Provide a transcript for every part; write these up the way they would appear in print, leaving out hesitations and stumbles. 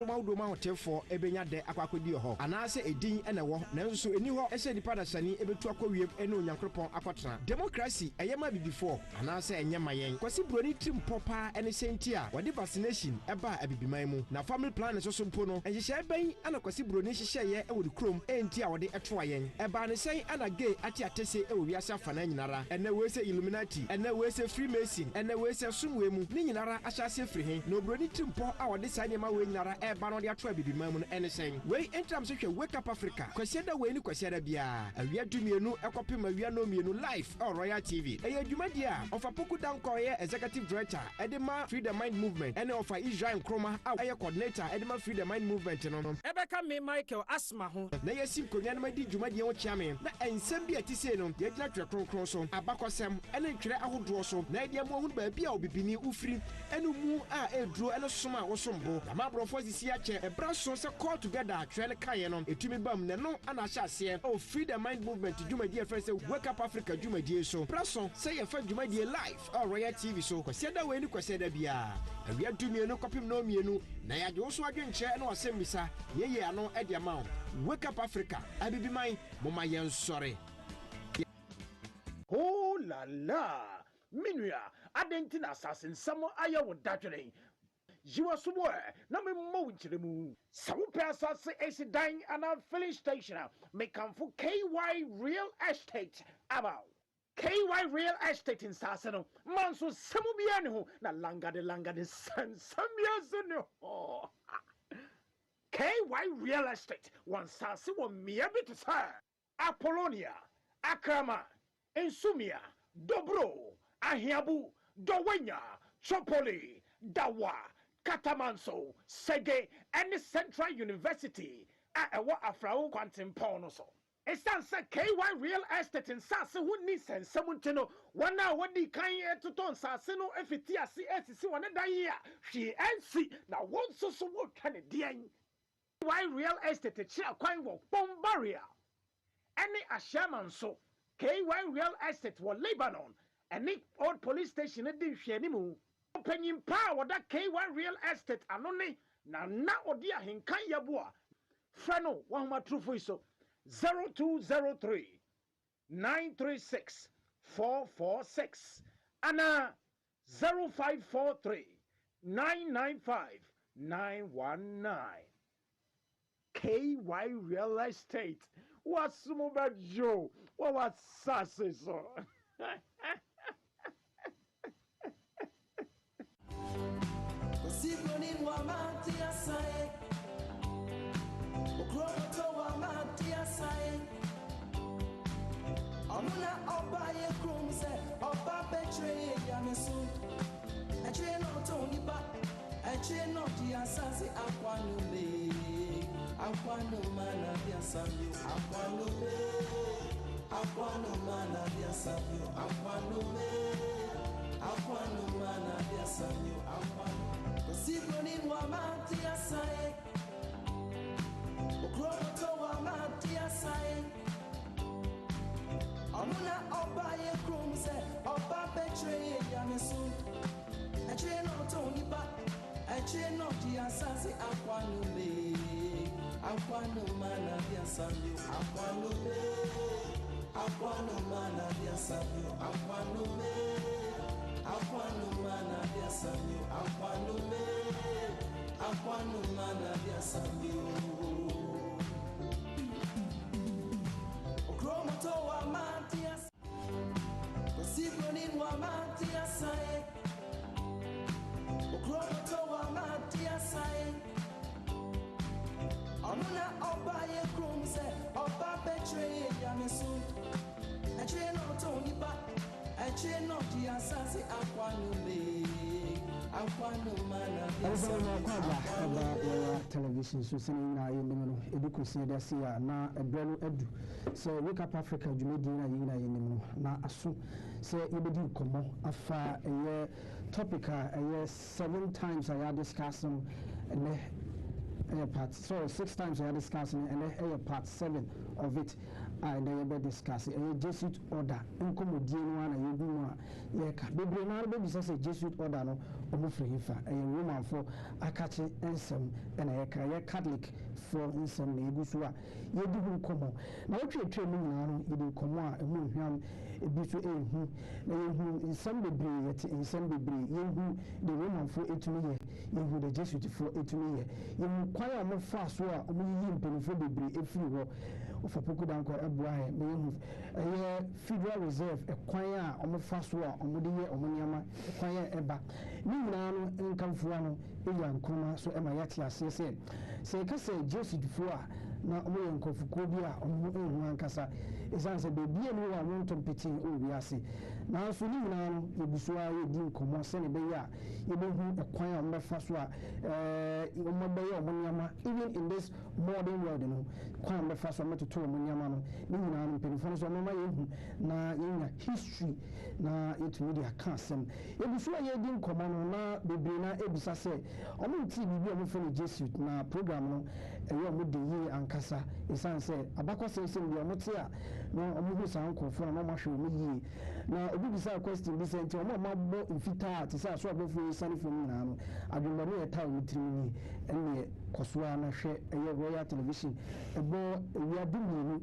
Maudoma hotelfo ebenya de akwakodi ho anaase edin ene wo nanso eni ho ehye nipa da sani ebetu akwawiem ene onyankropon akwatena democracy eyema bibifo anaase enyema yen kwasi broni trim popa ene sentia wode vaccination eba abibiman mu na family plan so mpo no enhye ben ana kwasi broni hyehyeye e wodi krom enti a wode etoa yen eba ne sen ana gay ati atese e wiase afana nyinara ene we se illuminati ene we se freemason ene we se sumwe mu ni nyinara ahyase firi he no broni trim po a wode sanyema we nyinara Bano dia twa bibimamu anything we entram se hwe wake up Africa kwasiada we ni kwasiada bia awia dumienu ekopem awia no mienu live on Royal TV eya dwumadia ofa poku danko ye executive director edema freedom mind movement ene ofa Israel Nkroma aye coordinator edema freedom mind movement no ebeka me Michael Asma ho na yesim konya na madi dwumadia wo chiame na ensem bia tise no ye gina twa kronkron so abakosem ene ntwere ahodo so na edia mo hu ba bia obibini ufiri enu mu a eduro ene soma wo sombo na mabrofo sisi a brasso se call together train kaye no etumi bam ne no ana hyase o freedom mind movement dwumadie friend say wake up Africa dwumadie so brasso say ye fa dwumadie live on Royal TV so kwasiada we ni kwasiada bia awia dumienu kopim no mienu na ya de so adwenche na wasemmisa yeye ano e dia ma wake up Africa abibiman moma yen sore oh la la minua adentina assassin samo aya wo dadwene You are somewhere. Na me mo nchiremu. Sawu pesa se esidan ana filling station. Me kamfu KY Real Estate about. KY Real Estate in Sasano. Manso samu biane ho na langa de san sambiaso no. KY Real Estate. One sasi wo miabi to sa. Apollonia, Akrama, Ensumia, Dobro, Ahiabu, Dowenya, Chopoli, Dawa. Katamanso, Sege, and Central University at what Afrao Quantum Ponoso. It's answer KY Real Estate in Sasa who needs and someone to know 1 hour what the kind to ton Sassino FTSC 1 year. She and see now one so what can it dear KY Real Estate a chair quite walk bomb barrier. Any a shaman so KY Real Estate was Lebanon and Nick old police station at the Shenimu. Penny power that KY Real Estate anone na odia hinkan yabua frano wahuma trufu so 0203 936 446 ana 0543 995 919 KY Real Estate what's about Joe what sassy so Sibronin wa matia sae Okroto wa matia sae Amuna oba ye krum se oba betre ya mesu Eche no to nipa eche no di asase akwanu le akwanu mana dia sabio akwanu mana dia sabio akwanu mana dia sabio akwanu Sibronin wa matia sae Okroto wa matia sae Amuna oba ye krum se oba betre ya mesu Eche no to nipa eche no di asase akwanu mana dia sabio akwanu mana dia sabio akwanu mana dia sabio akwanu mana dia sabio Okromoto wa matia Sibronin wa matia sae Okromoto wa matia sae Amuna oba ye krum se oba betre ya mesu Eche no to nipa eche no di asase akwanu mana television so sene na yenim no eduko se da se ya na ebrelo edu so wake up Africa dwumedi na yina yenim no na aso se yebedi komo afa eye topic eye 7 times I discuss part 6 times I discussing and part 7 of it a na yɛbɛ discuss Jesuit order nkɔmmɔdie no ana yɛgu mu a yɛka bebree na bɛbisa sɛ Jesuit order no ɔmo firi hefa Romanfoɔ akakye nsɛm ɛna yɛka yɛ Catholic for nsɛm na yɛgu so a yɛdi ho nkɔmmɔ na wɔtwetwe mu nyinaa no yɛdi nkɔmmɔ a ɛmu nhwam ebi so ɛhu na yɛhu nsɛm bebree yɛte nsɛm bebree yɛhu de Romanfoɔ ɛtumi yɛ yɛhu de Jesuitfoɔ ɛtumi yɛ yɛhu kwan a ɔmo fa so a ɔmo yiyi mpanimfoɔ bebree ɛfiri hɔ ɔfa poku dankɔ ɛboa yɛ na yɛhu ɛyɛ Federal Reserve ɛkwan a ɔmo fa so a ɔmo de yɛ ɔmo nneɛma ɛkwan a ɛba ne nyinaa no nkamfoɔ no ɛyɛ nkroma so ɛma yɛte aseɛ sɛ yɛka sɛ Jesuitfoɔ a na ɔmo yɛ nkɔfokuo bi a ɔmo ɛhu ankasa ɛsiane sɛ beebi a no wɔ a ɔmo ntɔmpete ɔwɔ wiase nanso ne nyinaa no yɛgu so a yɛdi nkɔmmɔ sɛne ɛbɛyɛ a yɛbɛhu ɛkwan a ɔmo bɛfa so a ɔmo bɛyɛ ɔmo nneɛma even in this modern world no kwan a ɔmo bɛfa so a ɔmo toto ɔmo nneɛma no ne nyinaa no mpanimfoɔ no so ɔmo ma yɛhu na yɛnya history na yɛtumi de aka asɛm yɛgu so a yɛdi nkɔmmɔ no na bebree na ebisa sɛ ɔmo nti biribi a ɔmo fɛ no Jesuit na program no ɛyɛ ɔmo de yie ankasa ɛsiane sɛ abakɔsɛnsɛm deɛ ɔmo te a na ɔmo hu saa nkɔfoɔ na ɔmo ahwɛ ɔmo yie na obi bisa question bi sɛ nti ɔmo a mabɔ mfitaa te sɛ aso abɔfoɔ sane fam nyinaa no adwemmɔne yɛ taa ɔmo tirim yie ɛneɛ kɔsoa na hwɛ ɛyɛ Royal Television ɛbɔ ewiade mmienu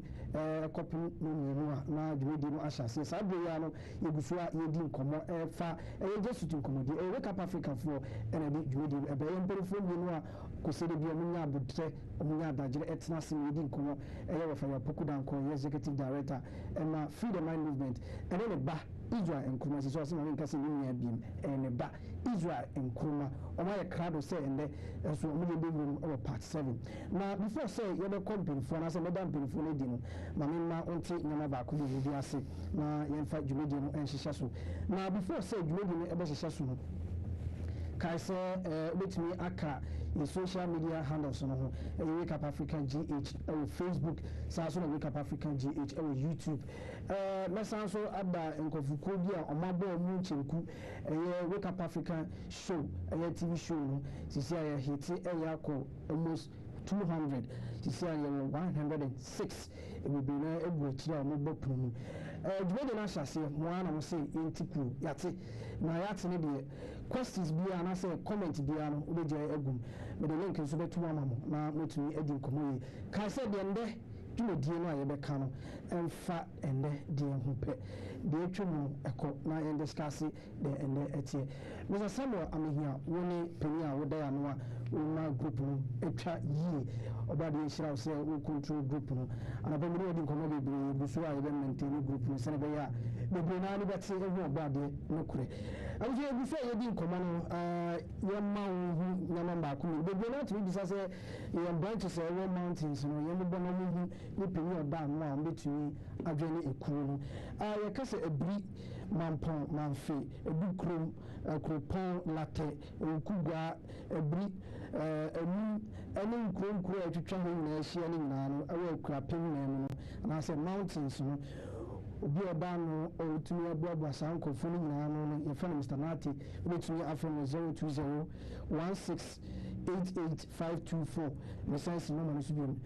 kɔpem no mmienu a na dwumadi no ahyɛ aseɛ saa bere yi no yɛgu so a yɛdi nkɔmmɔ ɛfa ɛyɛ Jesuit nkɔmmɔdi ɛyɛ Wake Up Africafoɔ ɛna de dwumadi no ɛbɛyɛ mpanimfoɔ mmienu a kɔsɛde bi ɔmo nya abotrɛ ɔmo nya adagyere ɛtena ase na yɛdi nkɔmmɔ ɛyɛ wɔfa yɛ Poku Dankɔ yɛ Executive Director ɛma Free the Mind Movement ɛne ne ba Israel nkruma sisi ɔsɛ mami nkasa ne nyɛ biem ne ba Israel nkruma ɔmo ayɛ krado sɛ ɛndɛ ɛso ɔmo yɛ bɛwuram ɛwɔ part 7 na before sɛ yɛbɛkɔ mpanyinfoɔ na sɛ mɛda mpanyinfoɔ no adi no mami mma ɔnte nneɛma baako bi bi ase na yɛmfa dwumadie no ɛnhyehyɛ so na before sɛ dwumadie no ɛbɛhyehyɛ so no kae sɛ wobɛtumi aka yɛ social media handles no ho ɛyɛ Wake Up Africa GH ɛwɔ Facebook saa so na Wake Up Africa GH ɛwɔ YouTube mɛsan so ada nkɔfokuo bi a ɔmabɔ ɔmo nkyɛnku ɛyɛ Wake Up Africa show ɛyɛ TV show no sisi a yɛ hiti ɛyɛ akɔ almost 200 sisi a yɛ 106 bebree na ebu akyire a ɔmo bɔ pono mu dwumadi no ahyɛ aseɛ mo ara na mo sɛ yɛnti kuro yɛate na yɛate ne deɛ questions biara na sɛ comment biara no wobɛgya agum mede link nso bɛtum ama mo na motumi adi nkɔmmɔ yi kae sɛ deɛ ndɛ dwumadie no a yɛbɛka no ɛmfa ɛndɛ deɛ ho pɛ deɛ atwa mu ɛkɔ na yɛndiscase deɛ ɛndɛ ɛteɛ Mr. Samuel Amehia wo ne panyin a woda ya no a woma group no atwa yie ɔbade nhyira wo sɛ wo control group no anapa mu ne wɔde nkɔmmɔ bebree gu so a yɛbɛmaintain group no sɛne bɛyɛ a bebree naa ne bɛte ɛhu ɔbɔadeɛ no korɛ abusua yɛgu so a yɛdi nkɔmmɔ no yɛma wo hu nneɛma baako mu bebree naa tumi bisa sɛ yɛn branches a ɛwɔ mountains no yɛmbobɔ no mu hu ne panyin ɔda no a wɔbɛtumi adwene ekuro no yɛka sɛ abiri mampɔn mamfe edu kurom kuropɔn latɛ nkugua abiri emu ɛne nkuronkuro a atwitwa ho nyinaa ahyia ne nyinaa no ɛwɔ akurapem nan mu no anaasɛ mountains no obi ɔba no ɔtumi aboaboa saa nkɔfoɔ no nyinaa no yɛfrɛ no Mr. Nate wobɛtumi afrɛ no 02016885524 mesan si nɔma no so biom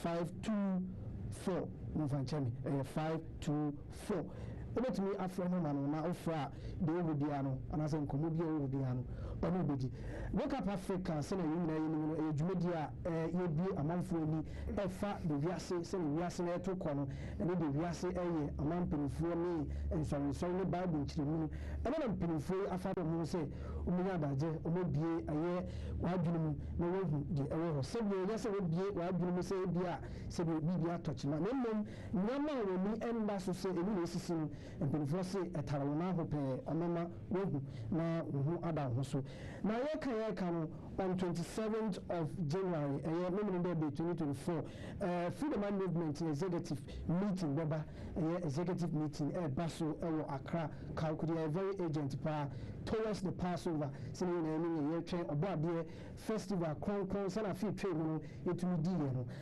02016885524 momfa nkyɛ me ɛyɛ 524 wobɛtumi afrɛ no ma no na wofrɛ a deɛ wɔwɔ biara no anaasɛ nkɔmmɔ bi a wɔwɔ biara no ɔno wobɛdi Wake Up Africa sɛna yɛ nyinaa yɛnim no ɛyɛ dwumadi a yɛbie amanfoɔ ani ɛfa de wiase sɛne wiase no ɛto kɔ no ɛne de wiase ɛyɛ amanpanimfoɔ ne nsɔrensɔre ne Bible nkyerɛmu no ɛne na mpanimfoɔ yi afa dɔ mu sɛ ɔmɔnya adagye ɔmɔbie ɛyɛ w'adwene mu na wɔahu deɛ ɛwɔ hɔ sɛdeɛ ɛyɛ sɛ wɔbie w'adwene mu sɛ ɛbi a sɛdeɛ biribi atɔkyema na mmom nneɛma a wɔni ɛnda so sɛ ɛmu na ɛsisi no mpanimfoɔ se ɛtara wɔn aho pɛɛ ɔmɛma wɔahu na wɔn ho ada ho so na yɛka no on 27th of January ɛyɛ Memorial Day 2024 Free the Mind Movement executive meeting bɛba ɛyɛ executive meeting ɛba so ɛwɔ Accra Kalkudi ɛyɛ very agent paa towards the Passover. So you know, you train about the festival, crown, so I feel train, it will be,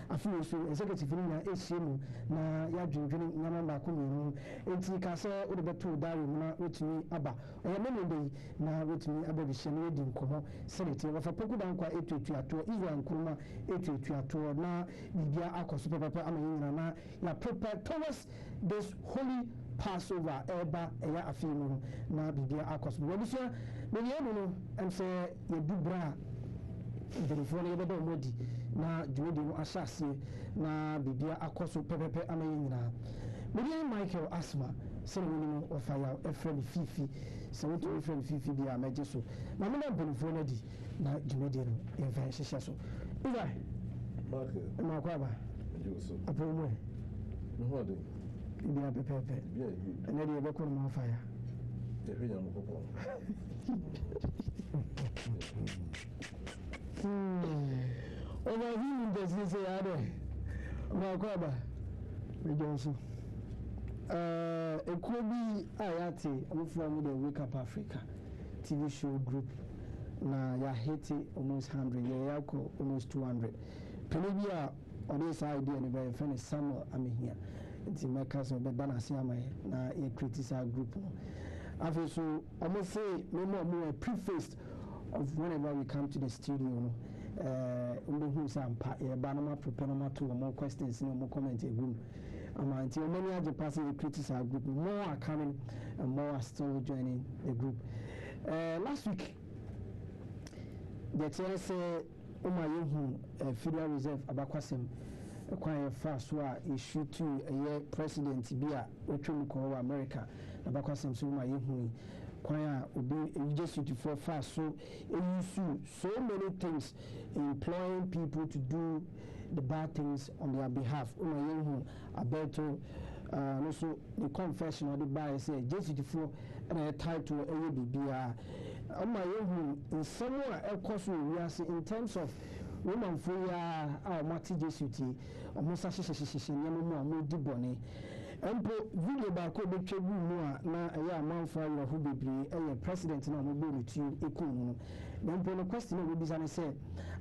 I feel so executive in a issue, na ya drinking, Yamama Kumi, and Casa, or the better diary, with me, Abba. I am many na with me, Abba, Shannon, Como, Senator of a Pokudanqua, 8 to Israel and Kuma, 8 to na Bibia Akos, Papa, Amina, ya prepare towards this holy Passover, Eba, Eya Afimu, na Bibia Akos. Wabisha, maybe I don't know, and say, you do bra. The phone ever don't ready. Na Judy Ashasi, na Bibia Akoso, Pepe, Amina. Maybe Michael Asma, Senator of Fire, a friend Fifi, so to a friend Fifi, be a majesty. Mamma Benfonedi, na Judy, in Fashion. Eva, Marquaba, a poem. No, be a pepe, and then you look on my fire. Over him, does he say, Ade? Marquaba, we don't so. It could be Ayati, from the Wake Up Africa TV show group. Na ya Haiti almost 100, ya Yako almost 200. Penibia on this idea, and very friend Samuel, I mean here. It's in my cousin, but then I see na a criticize group. After so, I must say, more preface of whenever we come to the studio. Who some Banama Propanama to more questions, no more comments. Until many other passing a criticize group, more are coming and more are still joining the group. Last week, the chair said, Federal Reserve Abakwasem. Quite fast issue to a president Bia Otrumuko America Abakwasem Suma Yehui Quaya Ubi Jesuit for fast so issue so many things employing people to do the bad things on their behalf. Yehu Alberto also the confession of the buyer say Jesuit for and a title ABBA Yehu in somewhere else we are in terms of woman for our Mati Jesuit, or Mosa Yamu Diboni. Empo video back over Chebu, na a man for who be a president and mobility equal. Then, the question will be said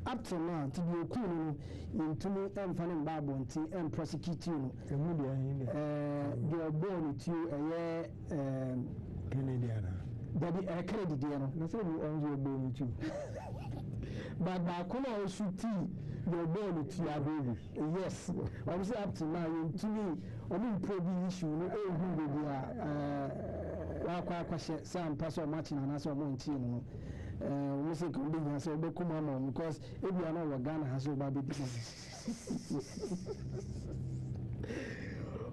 up to now to be equal into me and finding Bible and prosecute you. You are born to a Canadiana. That be a Canadian. That's what we are born to. But Bakuna also tea your born to your baby. Yes, I was up to now to me. I mean, probably issue no who will be some person matching and as a mountain. Music can be as a Bokumano because if you are not Ghana has your baby.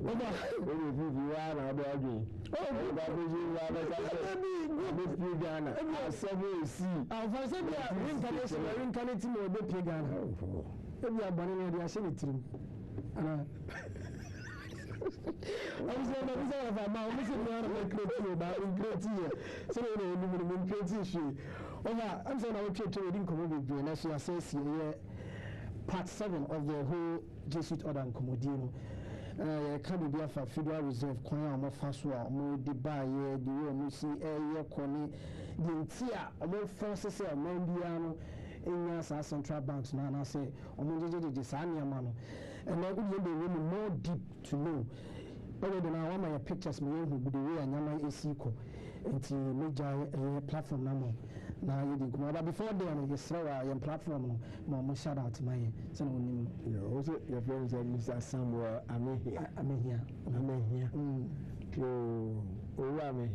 You are about you. Oh, Ghana. I'll say, we're incarnating or be Ghana. If you are born in the Ashanti. I was saying, I'm saying, I will try to read Commodity, and she says part 7 of the whole Jesuit order and Commodino. Can be a Federal Reserve, Koya, more fast, more debuy, the room, see a corny, the entire, more forces, a Mondiano, in your central banks, now, and I say, Omonji, Sanya Mano, and I would be women more deep to know. Other than I want my pictures, me who would be and Yama is equal, and to major platform number. Now you didn't come out before then, you saw a platform, more shout out to my son. Also, your friends and Mr. Samuel, I'm here. I'm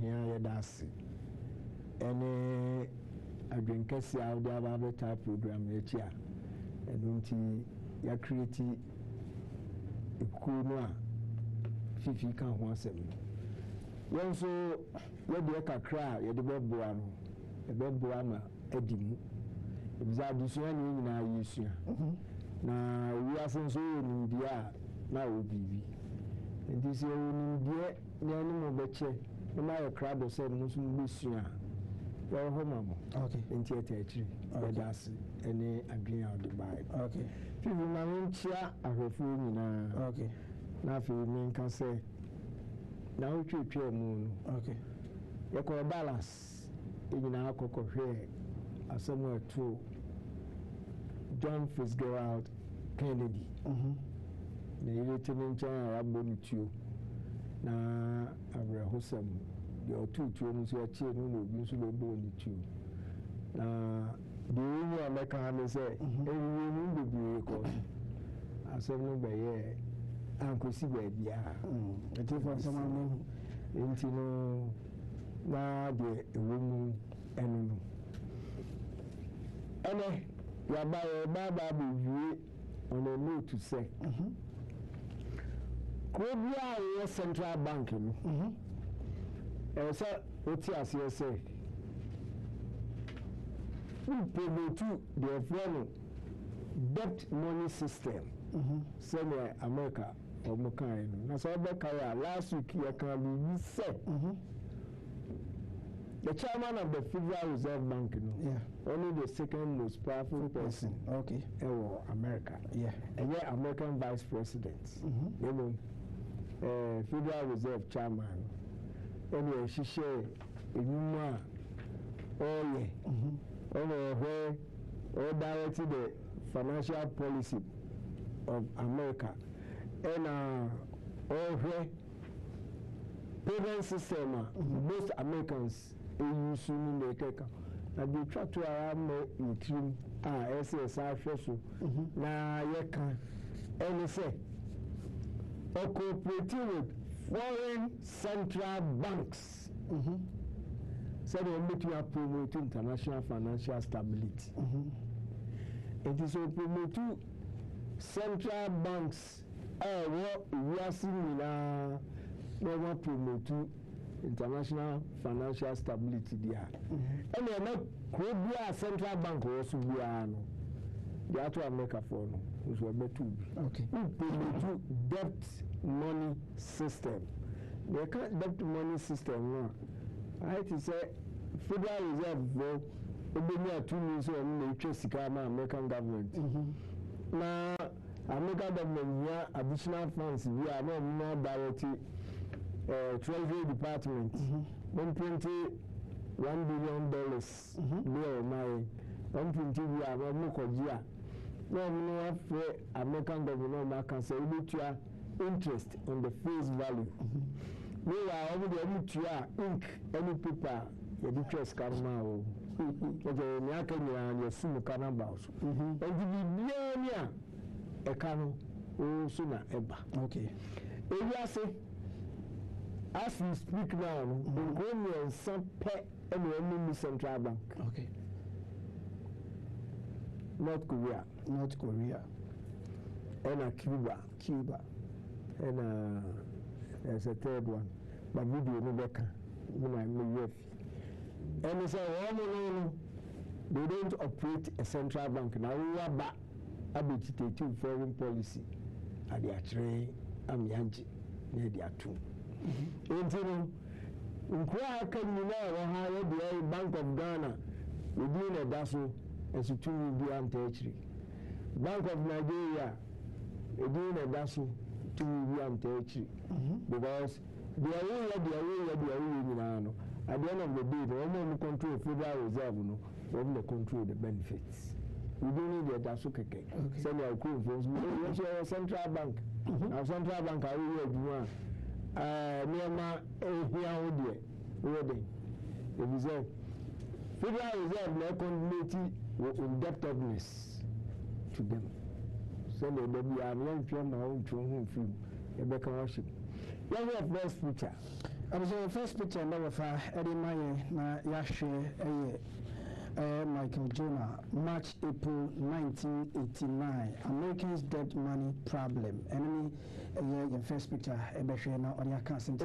here, that's it. And I drink a sea out there about the type program, and when you create a cool Fifi can't want them. You also, you do a cry, you do Bobuano. Bobuama Edimu. It was a decision in our use. Now we are from so in India, now be. And this year in India, the animal betche, no matter crowd or said Muslim Lucia. Your home, okay, in theatre, that's any agreeing out the Bible. Okay. People, my own chair, I have food, okay. Now, if you can say, now you moon, okay. You call balance. nyina akɔkɔhwɛ asɛm to John Fitzgerald Kennedy na yɛte ne nkyɛn a yɛabɔ ne tuo na awerɛhosɛm deɛ ɔtoo tuo no nso akyie no na obi nso bɛbɔɔ ne tuo na deɛ wɔwu a mɛka ha ne sɛ ɛwiwie mu bebree kɔ asɛm no bɛyɛ ankɔsi baabiaa ɛtifo asɛm ano nti no na deɛ ɛwɔ mu ɛno no ɛnɛ yɛba bɛwie on a note to say kuro bi a wɔyɛ central bank no ɛwɔ sɛ wote aseɛ sɛ wopromote deɛ ɛfrɛ no debt money system sɛnea America ɔmo kae no na sɛ wobɛkae a last week yɛka biribi sɛ the chairman of the Federal Reserve Bank, only the second most powerful person in America. And yet American vice president, Federal Reserve chairman. Anyway, she share where directed the financial policy of America and where payment system most Americans use in the cake. And they try to around in trim SSI so na yeka and say cooperating with foreign central banks so they make you promote international financial stability. It is a promote central banks what we are seeing never promote international financial stability there. And they are not Korea Central Bank also we are no. They are to America for no. Which will be two. Okay. Promote debt money system. They can't debt money system no. I had to say Federal Reserve for obey 2 years on the interest American government. Now American government here additional funds we are not more directly Treasury Department, $121 billion. There, my 120 we are Mukojia. No, American government can say interest on the face value. We are over the ink, any paper, the interest come now. Okay, American and your sumo canabals. And the Bia, a cano, oh, sooner ever. Okay. If you as we speak now, we and some pet and Central Bank. Okay. North Korea. And Cuba. And there's a third one. But video Rebecca. And it's they don't operate a central bank. Now we are back to foreign policy. At their train, I'm Yanji, near their tomb. Until Nkwa can you know the Bank of Ghana within a dazzle as a 2 million territory. Bank of Nigeria within a dazzle 2 million territory. Because they are away at the end of the day, the only control Federal Reserve no, they control the benefits. We don't need the dazzle cake. Send your cool friends. What's your central bank? Our central bank are really Myanmar here wedding. If you say Federal Reserve no contribute indebtedness to them. So they be a young film now to home film. They can worship. Let's have first picture. I was the first picture never for Eddie Maye na Yashe Michael Jonah, March, April 1989. Americans' debt money problem. Enemy, your first picture, now on your cousin.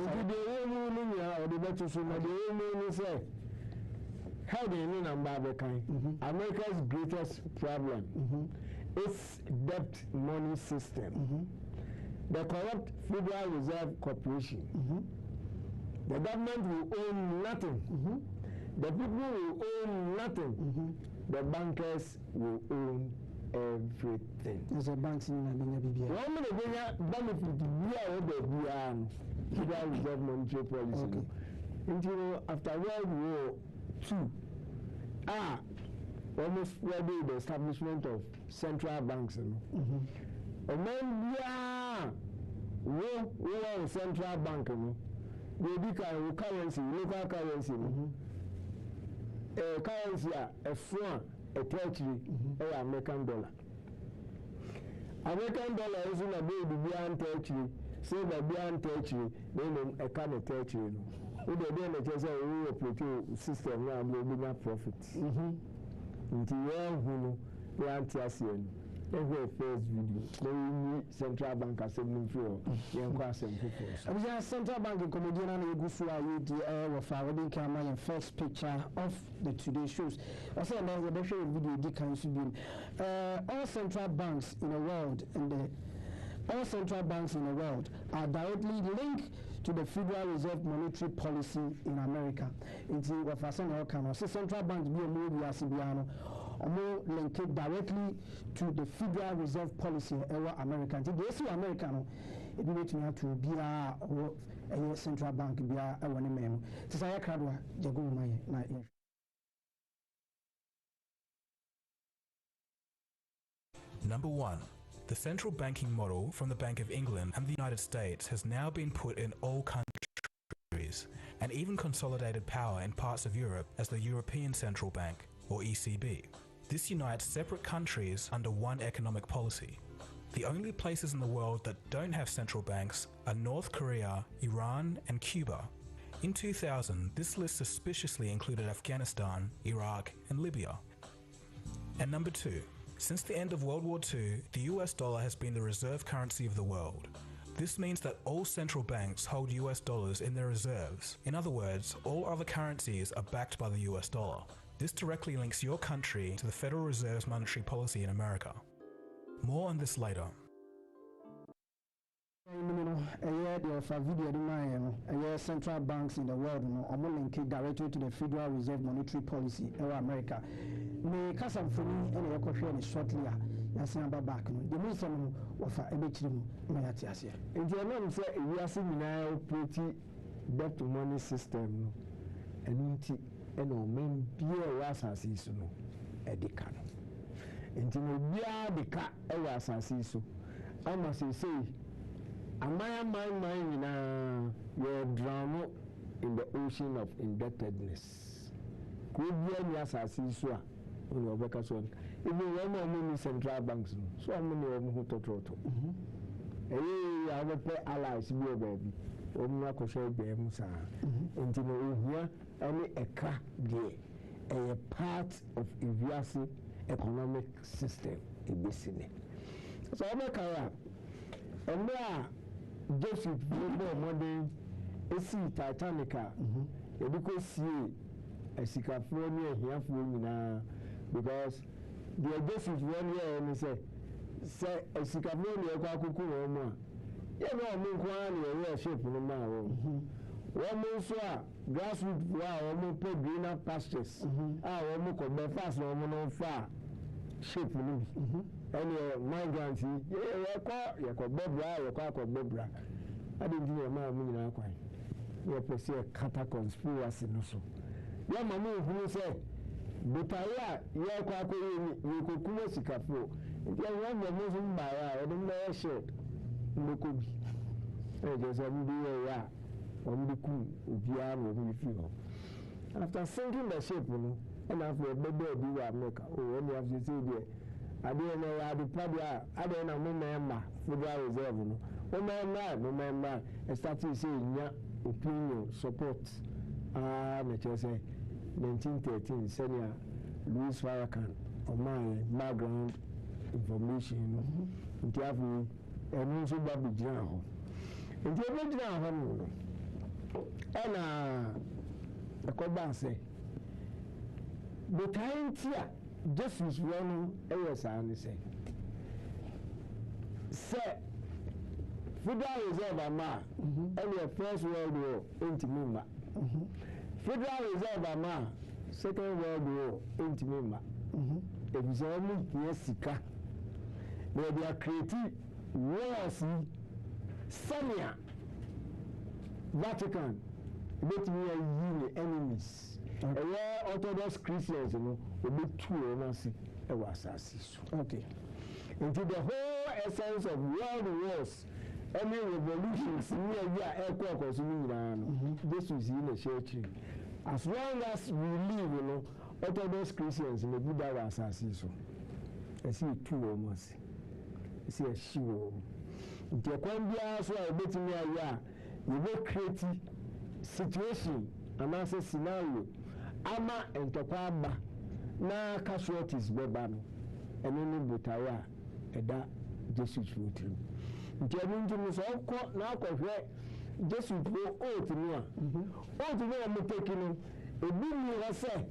How do you mean America's greatest problem is debt money system. The corrupt Federal Reserve Corporation. The government will own nothing. The people will own nothing. The bankers will own everything. There's a bank in Nigeria. One minute, benefit Federal Reserve monetary policy. Until after World War 2 almost ready the establishment of central banks. We are central bank. We become currency, local currency. Currency a franc, a treasury, American dollar. American dollar is in a baby beyond treasury, say that beyond treasury, then a kind of treasury. We don't just say we operate system now, we will have profits. Until you are anti-ASEAN. Every first video, the central bank has been for the central bank in Comedian and Gusua, the air of our wedding camera and first picture of the today shows. I said, there's a better video, Dick and all central banks in the world all central banks in the world are directly linked to the Federal Reserve monetary policy in America. Until what central banks be a movie as linked directly to the Federal Reserve policy in America. Until they see America, it will to be a central bank be a one memo. Tisaya Kradwa, Jago. Number 1. The central banking model from the Bank of England and the United States has now been put in all countries and even consolidated power in parts of Europe as the European Central Bank, or ECB. This unites separate countries under one economic policy. The only places in the world that don't have central banks are North Korea, Iran, and Cuba. In 2000, this list suspiciously included Afghanistan, Iraq, and Libya. And number 2. Since the end of World War II, the US dollar has been the reserve currency of the world. This means that all central banks hold US dollars in their reserves. In other words, all other currencies are backed by the US dollar. This directly links your country to the Federal Reserve's monetary policy in America. More on this later. Central banks in the world linked directly to the Federal Reserve monetary policy in America. Me kasam funi ene yakohwe ne shortly yasan ba back no the most no wafa ebechiri mu na yate ase nti eno say we are seeing now operate debt money system no enu nti ene o men bia wa asase so no edika no nti no bia deka e wa asase so ama say amaya man na you drown in the ocean of indebtedness ko bia ni asase so a even when central banks, so I'm going to toto. I have a pay allies, baby. Omna Kosher Bemusa. And you know, here, only a crack there, a part of Iviasi economic system in this city. So I'm a career. And there, Jesuit, modern, a sea Titanica, a because see a Sicaphonia here for because the Jesuits 1 year and say a Sicaphonia Kakuku, you know, Munkwani, a shape no man. One more grassroots, wow, pay greener pastures. Our Moko Belfast, no more far shape. And migrants, you call Bobra, you call Bobra. I didn't hear my meaning. You pursue a conspiracy, no so. Your mamma who said, Butaya, you could come as a capo. If you want the Muslim by I don't know a shirt. Look, there's a video on the cool, Ubiano, feel. After sinking the ship, and after a baby, you are maker, or when you have to say there, I didn't know how to probably, I don't know, Mamma, Federal Reserve. No man, I started saying, yeah, opinion, support. Let's say 1913, Senior Louis Farrakhan, on my background information, and have me and also Baby General. And the other general, and a Kobanse. The time here, just was running, and say, Sir, Federal Reserve Ama, and the First World War, ain't me. Federal Reserve Ama, Second World War, ain't me. If it's only Yesika, where they are creating wars, Senior Vatican, let me are enemies. Orthodox Christians, will be two mercy. Okay. Into the whole essence of world wars, any revolutions this is in the church. As long as we live, Orthodox Christians in the Buddha was so. I see two mercy. I see a shoe. The Quambia so I bet me you will create situation and answer scenario. Ama and Topaba na casualties bebano and any butaya eda Jesuit voting. Ntiamunju so ko na akwohwe Jesuit wo otu no a otu no mo tekino ebi mi ha se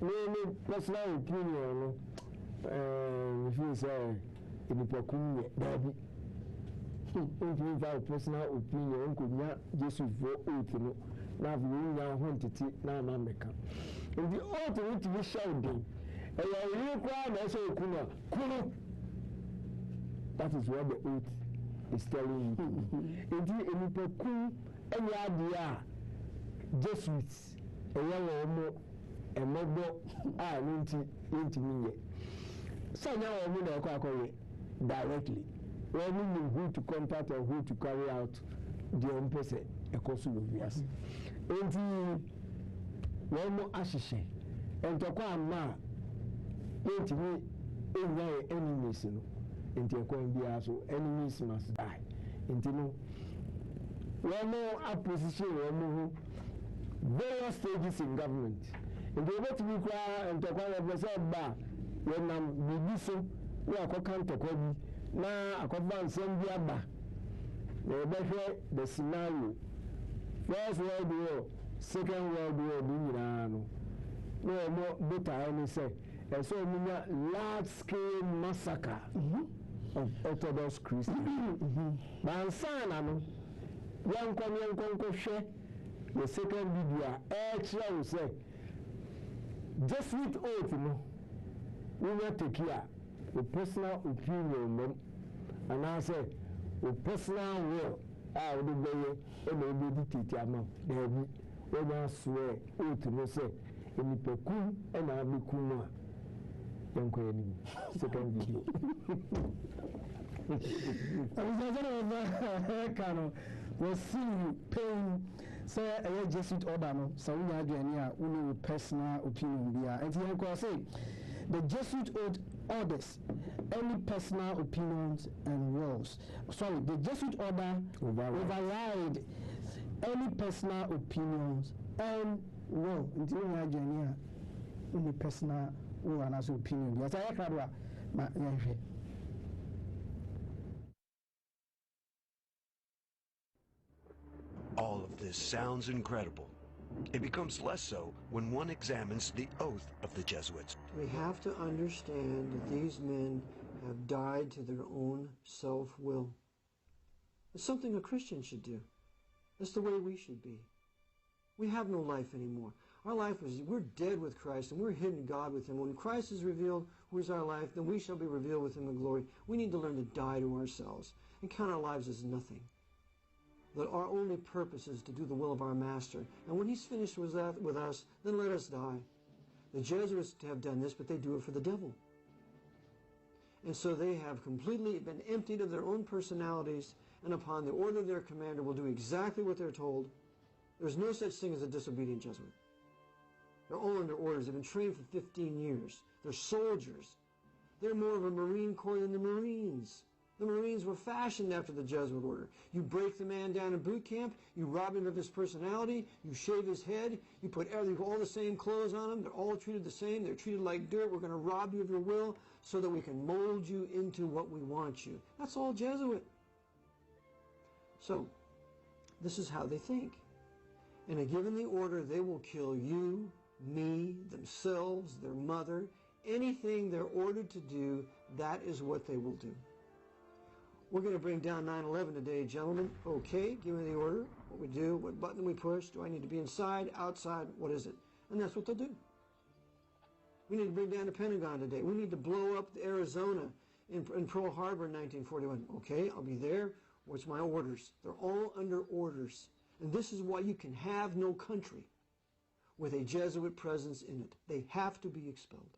no personal opinion no feel say enipakum ye dabi if you personal opinion nkonya Jesuit wo otu no na vu nya ho ntiti na ameka ndi otu no ti shouting eya kwa na so okuna kunu. That is what the oath is telling you. Indeed, in Peku, any idea, Jesuits, a young a mobile, into me. So now I'm going to directly. We know who to contact or who to carry out the opposite, a course of years. Indeed, one more ashishe, and to come now, into me, in my enemies. Into a coin be also enemies must die. Into no one more opposition, one more various stages in government. And they want to be quiet and talk about the when I'm be so, we are cooking to Kobe. Now, I come down send the Abba. The scenario First World War, Second World War, no more better, I say. And so, large scale massacre. Of Orthodox Christians. Bansana, young share the second video. Extra will say, Jesuit oath, we will take care of personal opinion, and I say, with personal will, I will be able to dictate amount. There will be, when I swear, oath, no say, in the Pekum and I will be Kuma. Second video. We'll see you paying say a Jesuit order no so we are doing here only personal opinion be and you can say the Jesuit orders any personal opinions and wills. Sorry, the Jesuit order override any personal opinions and will until we are doing here only personal and as opinion. Yes, I heard. All of this sounds incredible. It becomes less so when one examines the oath of the Jesuits. We have to understand that these men have died to their own self-will. It's something a Christian should do. That's the way we should be. We have no life anymore. Our life we're dead with Christ and we're hidden God with Him. When Christ is revealed, who is our life, then we shall be revealed with Him in glory. We need to learn to die to ourselves and count our lives as nothing. That our only purpose is to do the will of our Master. And when He's finished with us, then let us die. The Jesuits have done this, but they do it for the devil. And so they have completely been emptied of their own personalities, and upon the order of their commander will do exactly what they're told. There's no such thing as a disobedient Jesuit. They're all under orders. They've been trained for 15 years. They're soldiers. They're more of a Marine Corps than the Marines. The Marines were fashioned after the Jesuit order. You break the man down in boot camp, you rob him of his personality, you shave his head, you put all the same clothes on him, they're all treated the same, they're treated like dirt, we're going to rob you of your will so that we can mold you into what we want you. That's all Jesuit. So, this is how they think. In a given the order, they will kill you, me, themselves, their mother, anything they're ordered to do, that is what they will do. We're going to bring down 9/11 today, gentlemen. Okay, give me the order, what we do, what button we push, do I need to be inside, outside, what is it? And that's what they'll do. We need to bring down the Pentagon today. We need to blow up Arizona in Pearl Harbor in 1941. Okay, I'll be there. What's my orders? They're all under orders. And this is why you can have no country. with a Jesuit presence in it. They have to be expelled.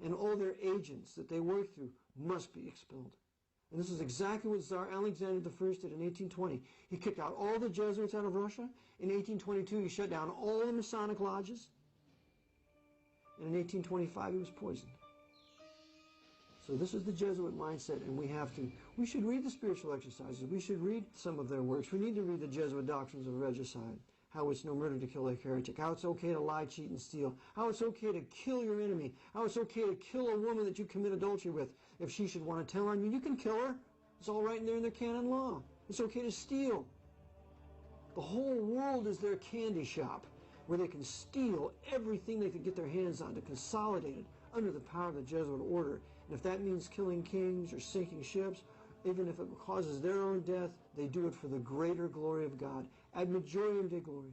And all their agents that they work through must be expelled. And this is exactly what Tsar Alexander I did in 1820. He kicked out all the Jesuits out of Russia. In 1822, he shut down all the Masonic lodges. And in 1825, he was poisoned. So this is the Jesuit mindset, and we should read the spiritual exercises. We should read some of their works. We need to read the Jesuit doctrines of regicide, how it's no murder to kill a heretic, how it's okay to lie, cheat, and steal, how it's okay to kill your enemy, how it's okay to kill a woman that you commit adultery with. If she should want to tell on you, you can kill her. It's all right in there in their canon law. It's okay to steal. The whole world is their candy shop, where they can steal everything they can get their hands on to consolidate it under the power of the Jesuit order. And if that means killing kings or sinking ships, even if it causes their own death, they do it for the greater glory of God. Ad majorem Dei gloriam.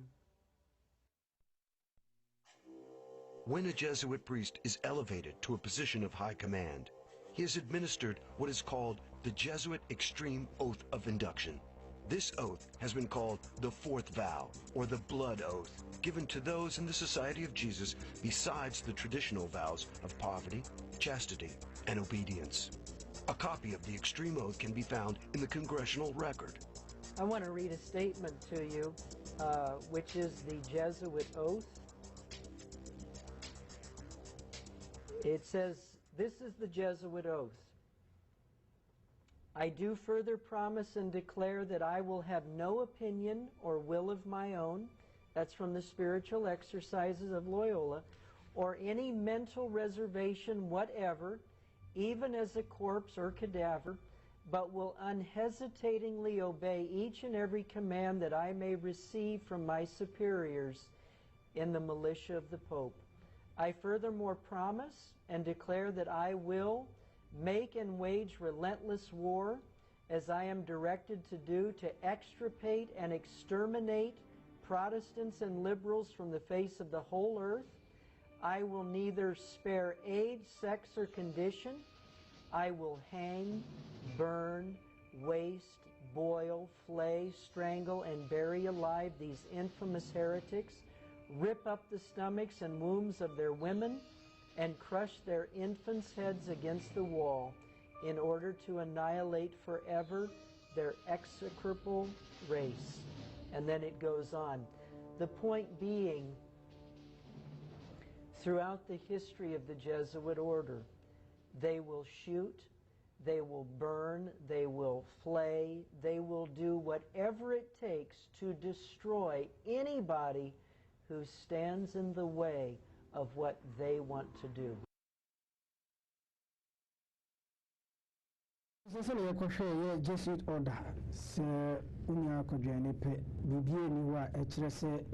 When a Jesuit priest is elevated to a position of high command, he is administered what is called the Jesuit Extreme Oath of Induction. This oath has been called the Fourth Vow, or the Blood Oath, given to those in the Society of Jesus besides the traditional vows of poverty, chastity, and obedience. A copy of the Extreme Oath can be found in the Congressional Record. I want to read a statement to you, which is the Jesuit Oath. It says, this is the Jesuit Oath. I do further promise and declare that I will have no opinion or will of my own, that's from the Spiritual Exercises of Loyola, or any mental reservation whatever, even as a corpse or cadaver, but will unhesitatingly obey each and every command that I may receive from my superiors in the militia of the Pope. I furthermore promise and declare that I will make and wage relentless war, as I am directed to do, to extirpate and exterminate Protestants and liberals from the face of the whole earth. I will neither spare age, sex, or condition. I will hang, burn, waste, boil, flay, strangle, and bury alive these infamous heretics, rip up the stomachs and wombs of their women, and crush their infants' heads against the wall, in order to annihilate forever their execrable race. And then it goes on. The point being, throughout the history of the Jesuit order, they will shoot, they will burn, they will flay, they will do whatever it takes to destroy anybody who stands in the way of what they want to do. Sasa na yɛkɔhwɛ Jesuit order sɛ wonya akɔdwa ne pɛ biribi ni hɔ a ɛkyerɛ sɛ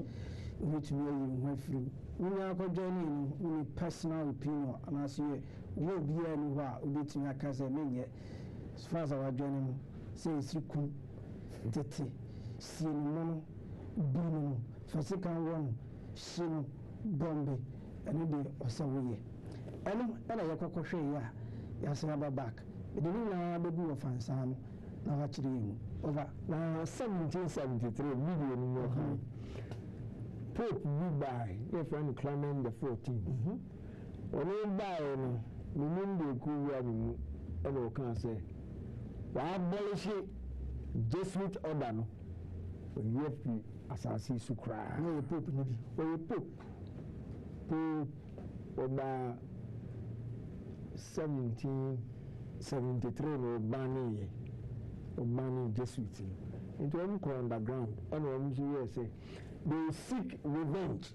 wobɛtumi ayi wo ho afiri mu wonya akɔdwa ne ni wone personal opinion anaasɛ yɛ wo obiara ni hɔ a wobɛtumi aka sɛ menyɛ as far as awadwa ne mu sɛ ɛsiri kum tete sie no mu no bi no no fa sika wɔ no hye no bɔmbe ɛno de ɔsɛ woyɛ ɛno ɛna yɛkɔkɔhwɛ yi a yɛasɛ aba back the new baby of Ansano, now actually over 1773 million. Pope by your friend Clement the 14th. When by the Mundi Kuya and can say, why abolish it? Jesuit order no. You have to assassinate to cry. No, Pope, no, Pope. Pope over 1773 no banning Jesuits into them call underground and when say they seek revenge.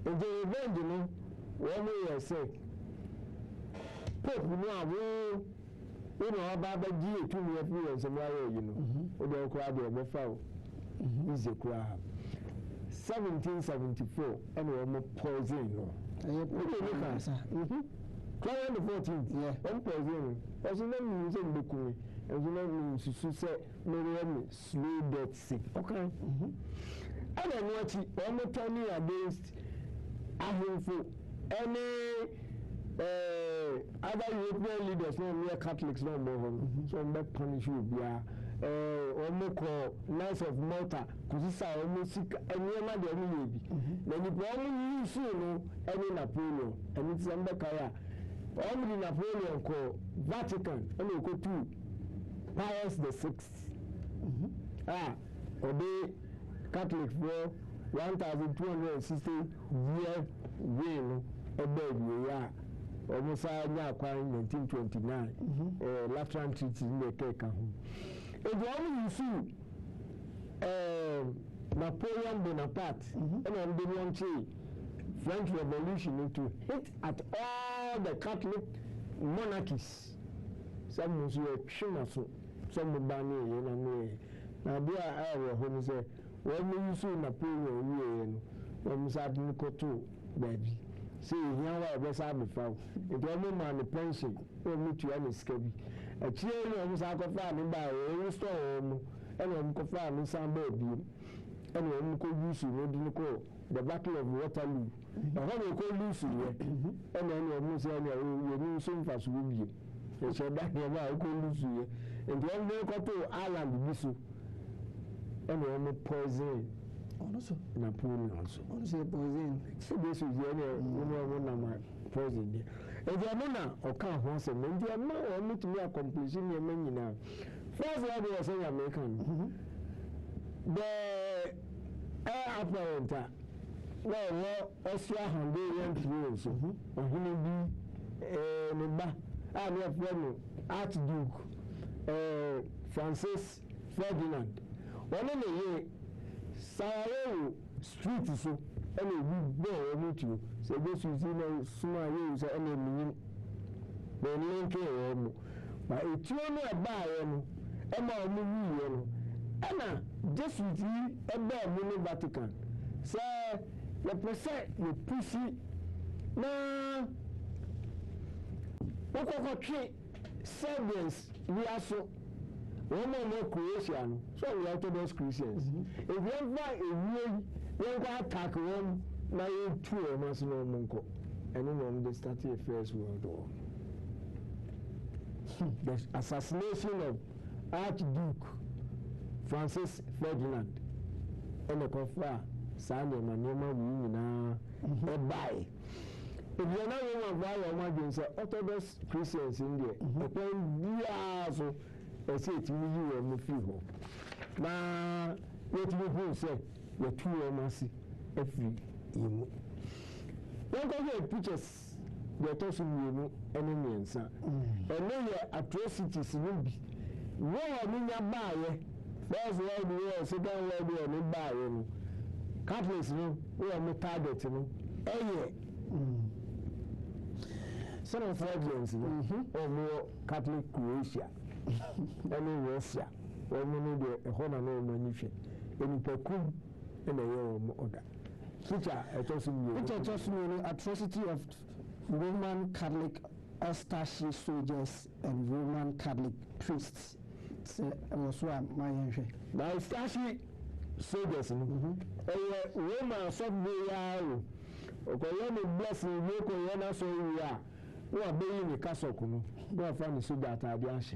And the revenge, you know, one way say Pope you know about the G 2 years and you know, or the crowd of foul is a crowd. 1774 and one poison. Clement the 14th, yeah, one poison. As you know, using the Kui, as you know, to say, no slow death sick. Okay. And then what he almost turning against Ahimfo, any other European leaders, no mere Catholics, no more. So I'm not punish you, Omoko Knights of Malta kusisa omusika enema de omu yebi na nipa omu yusu no eni Napoleon eni tsembe kaya omu di Napoleon ko Vatican eni okotu Pius the 6th obe Catholic for 1260 year reign ebe ya almost nya kwa 1929 Lateran Treaty in the cake ho e do all you see Napoleon Bonaparte and on the one French Revolution to hit at all the Catholic monarchies. Some was your chinaso, some bani na dia I home say when you see Napoleon when you start to baby see here why be say be found it only man the pension o me to any scabi a chie no say ko fa ni ba o store mu and o ko fa ni san ba bi and o ko use no di ko the battle of Waterloo e ho ko lose here and then o mu say na o ni so mfa so bi e che da ni ba ko lose here and when they go to Ireland bi so and o mu poison also Napoleon also say poison so this is here no poison there e dey na o kan ho say me dey na o meet me accomplishing ye man nyina first one dey say American the apparent no Austria Hungarian throne so ohini bi ne ba a ne friend Archduke Francis Ferdinand one ne ye Sarajevo street so and we go meet you. So this is in a small use and a minute. Then link here. But it's only a buy and Emma Emma Jesuit a Vatican. So the percent you pussy now. What Serbians we are so. One more Croatian, so we Orthodox Christians. If you find a way, you can attack one, now you 2 months no monko. And then they started the First World War. The assassination of Archduke Francis Ferdinand and the Kofa Sanya Manema Wina a buy. If you're not one of our Orthodox Christians in there, upon the I say it me you and me feel. Na what you say, the 2 months every year. When go here pictures, they toss you enemy and son. And then atrocities will be. No, I mean, you buy it. First world war, second world war, you buy it. Catholics, we are not target, some of Freudians, or more Catholic Croatia. Any Russia, or many the Honor no manufacture, any Pecum, and a year order. Which are just atrocity of Roman Catholic Ostashi soldiers and Roman Catholic priests. Was my entry. Now, Ostashi soldiers, Roman subway, or blessing, Yoko, so we are. We are being a castle, we are finding so that I dash.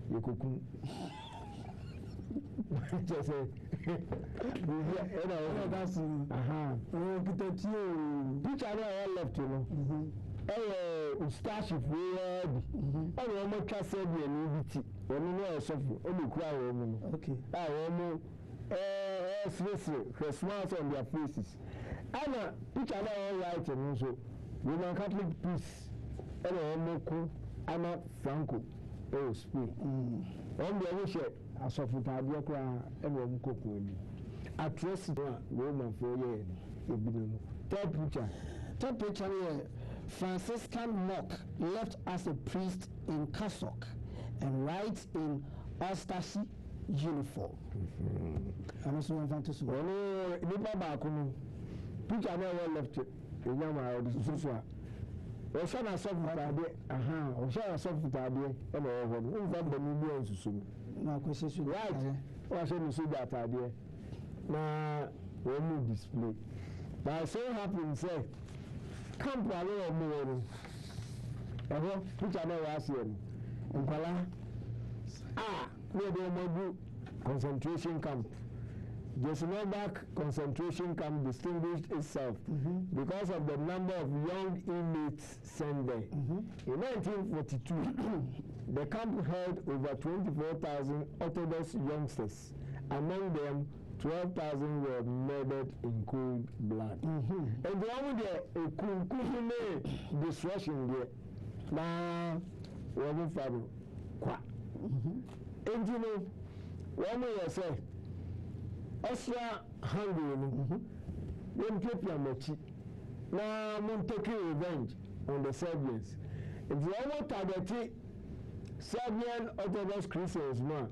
You could just say, that's which I all left, you know. Starship, word, I almost can't say the annuity, when you know, only cry woman. Okay, I almost Christmas on their faces. Anna, which I all right, and also, Roman Catholic priest, and almost Anna Franco. Oh, speak. On the other side, as of Tabiaka and Cocoon. Atrocity, Roman for years. Third picture here Franciscan monk left as a priest in cassock and rides in Ostashi uniform. I'm also want to say, oh, Nipa Bakuno. Picture never left it. The Yama Oshana Sofutabi, Oshana Sofutabi, and over the millions soon. No question, right? Or I shouldn't see that idea. Now, when you display. But so happens, say, come to a little more. I hope, which I know was here. near the concentration camp. Jesuit concentration camp distinguished itself because of the number of young inmates sent there. In 1942, the camp held over 24,000 Orthodox youngsters. Among them, 12,000 were murdered in cold blood. And the one the destruction there. Now, one father, qua. And you know, one way I say, Osra hungry, when people mochi, now I'm taking revenge on the Serbians. If you want target Serbian Orthodox Christians, man,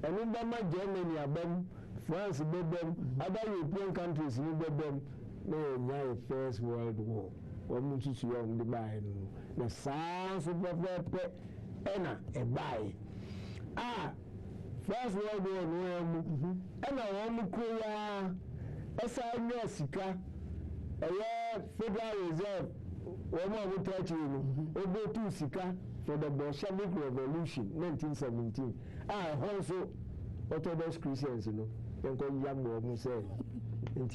and in Germany, Abem, France, Bebem, other European countries, you Bebem, the First World War. What much is young the buy? The sounds of the Enna, a buy. First World War, and I want to call a Sika, a Federal Reserve, one more will touch you, over 2 Sika for the Bolshevik Revolution, 1917. Also Orthodox Christians, you know, and call young woman say, and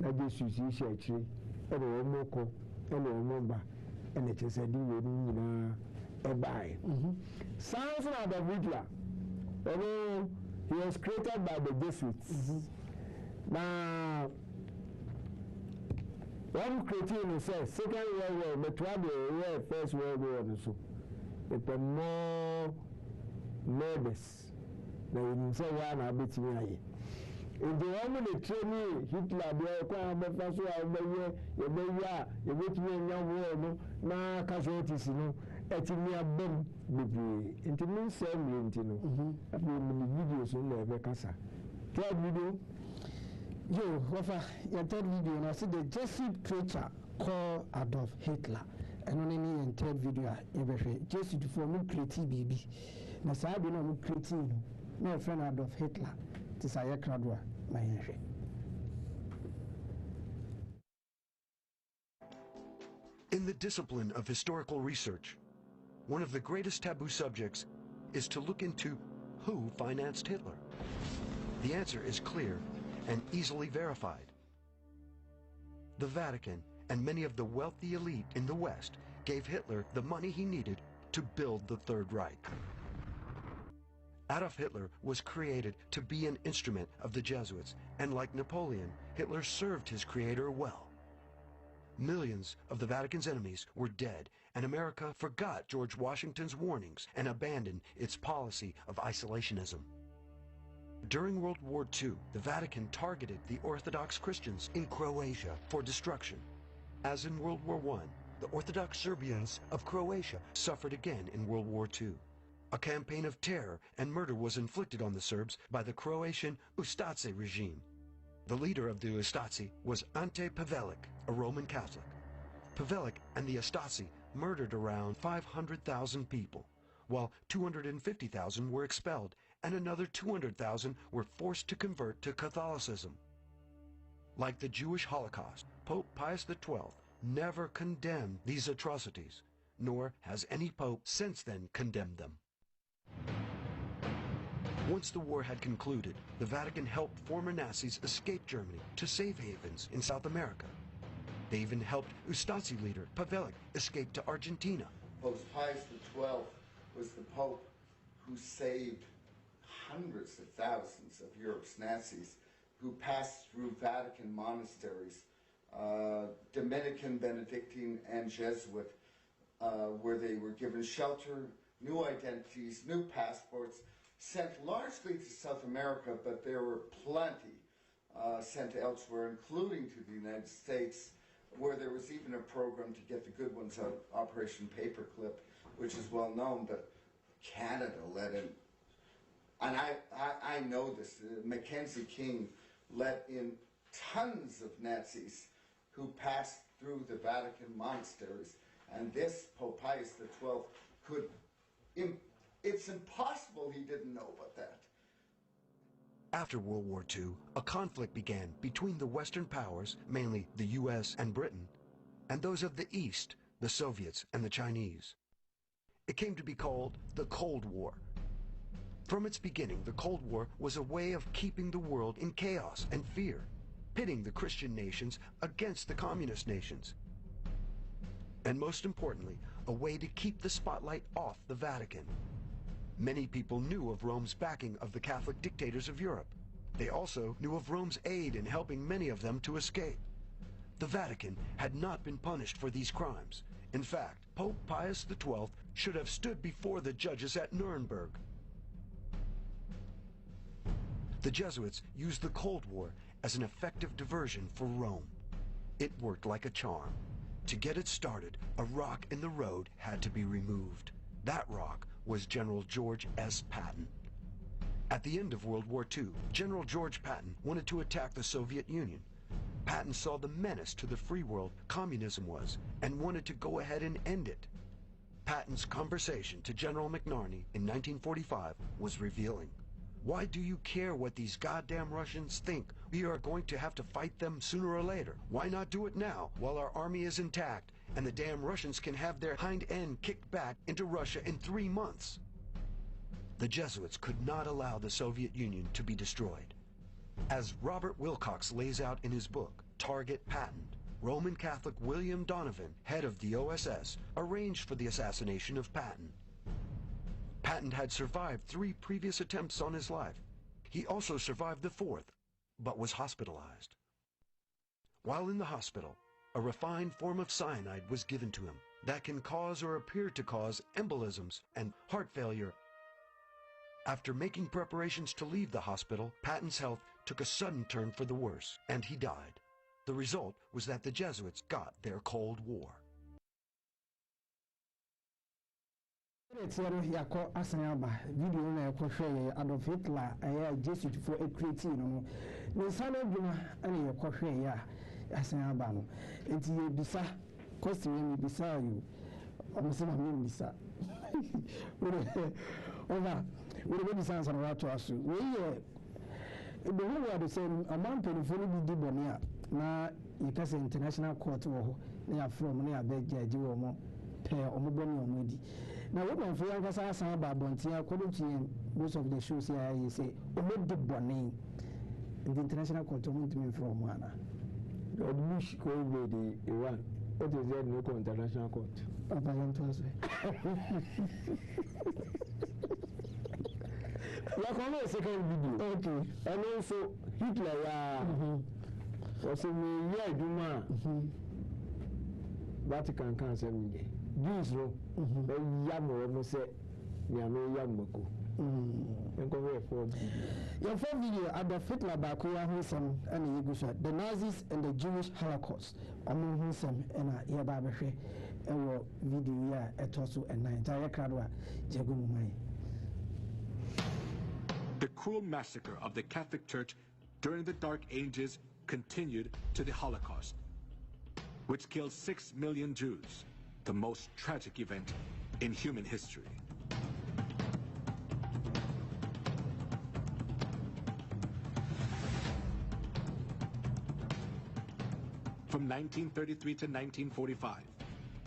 I guess you see actually, and a moko, and a remember, and it is a deal a buy. Sounds like the Hitler. He was created by the Jesuits. Now, one criterion says, Second World War, but the First World War also. But the more murders, now you say one a bit me. In the one the training Hitler, they are quite a bit you wait me in your war, no casualties, you know. Etimia bem bebree nti min say mi nti no afi mi videos no na be kasa third video yo wafa your third video na see the Jesuit preacher called Adolf Hitler and only me in third video e be hwe Jesuit for me create bibi na saa bi na mo create no na friend Adolf Hitler ti sa ye krado a ma ye hwe. In the discipline of historical research, one of the greatest taboo subjects is to look into who financed Hitler. The answer is clear and easily verified. The Vatican and many of the wealthy elite in the West gave Hitler the money he needed to build the Third Reich. Adolf Hitler was created to be an instrument of the Jesuits, and like Napoleon, Hitler served his creator well. Millions of the Vatican's enemies were dead, and America forgot George Washington's warnings and abandoned its policy of isolationism. During World War II, the Vatican targeted the Orthodox Christians in Croatia for destruction. As in World War I, the Orthodox Serbians of Croatia suffered again in World War II. A campaign of terror and murder was inflicted on the Serbs by the Croatian Ustaše regime. The leader of the Ustaše was Ante Pavelić, a Roman Catholic. Pavelić and the Ustaše murdered around 500,000 people, while 250,000 were expelled and another 200,000 were forced to convert to Catholicism. Like the Jewish Holocaust, Pope Pius XII never condemned these atrocities, nor has any pope since then condemned them. Once the war had concluded, the Vatican helped former Nazis escape Germany to safe havens in South America. They even helped Ustaše leader Pavelić escape to Argentina. Pope Pius XII was the Pope who saved hundreds of thousands of Europe's Nazis who passed through Vatican monasteries, Dominican, Benedictine, and Jesuit, where they were given shelter, new identities, new passports, sent largely to South America, but there were plenty sent elsewhere, including to the United States, where there was even a program to get the good ones out, Operation Paperclip, which is well known, but Canada let in, and I know this, Mackenzie King let in tons of Nazis who passed through the Vatican monasteries, and this Pope Pius XII could, it's impossible he didn't know about that. After World War II, a conflict began between the Western powers, mainly the US and Britain, and those of the East, the Soviets and the Chinese. It came to be called the Cold War, From its beginning, the Cold War was a way of keeping the world in chaos and fear, pitting the Christian nations against the communist nations. And most importantly, a way to keep the spotlight off the Vatican. Many people knew of Rome's backing of the Catholic dictators of Europe. They also knew of Rome's aid in helping many of them to escape. The Vatican had not been punished for these crimes. In fact, Pope Pius XII should have stood before the judges at Nuremberg. The Jesuits used the Cold War as an effective diversion for Rome. It worked like a charm. To get it started, a rock in the road had to be removed. That rock was General George S. Patton. At the end of World War II, General George Patton wanted to attack the Soviet Union. Patton saw the menace to the free world communism was and wanted to go ahead and end it. Patton's conversation to General McNarney in 1945 was revealing. Why do you care what these goddamn Russians think? We are going to have to fight them sooner or later. Why not do it now while our army is intact and the damn Russians can have their hind end kicked back into Russia in 3 months? The Jesuits could not allow the Soviet Union to be destroyed. As Robert Wilcox lays out in his book, Target Patton, Roman Catholic William Donovan, head of the OSS, arranged for the assassination of Patton. Patton had survived 3 previous attempts on his life. He also survived the 4th, but was hospitalized. While in the hospital, a refined form of cyanide was given to him that can cause or appear to cause embolisms and heart failure. After making preparations to leave the hospital, Patton's health took a sudden turn for the worse, and he died. The result was that the Jesuits got their Cold War. Yako Asanaba video na yakɔhwɛ Adolf Hitler Jesuit for a creative no ne sane dwuma ana yakɔhwɛ ya Asanaba no enti ye bisa question ye bisa you omusema me bisa over we be bisa answer what to ask we ye the whole world say amount of people be di bɔne a na yɛka sɛ international court wɔ hɔ na ya from na ya be judge wɔ mo pɛ ɔmo bɔne ɔmo di. Now, what I'm feeling is that some according to most of the shows here, you say, the bonnet in the international court to me from one. The Bush called the Iran. What is there no international court? Papa, I'm to say. Like on a second video. Okay. And also, Hitler, was a year, Duma. Vatican can't send me. Jews no, yam or say, Yamo Yamoko. Your first video Adolf Hitler Bakuya Husam and Yugosha, the Nazis and the Jewish Holocaust, among Husam and a Yababe, and video ya at also and nine. Tayakradwa, Jagumai. The cruel massacre of the Catholic Church during the Dark Ages continued to the Holocaust, which killed 6 million Jews. The most tragic event in human history. From 1933 to 1945,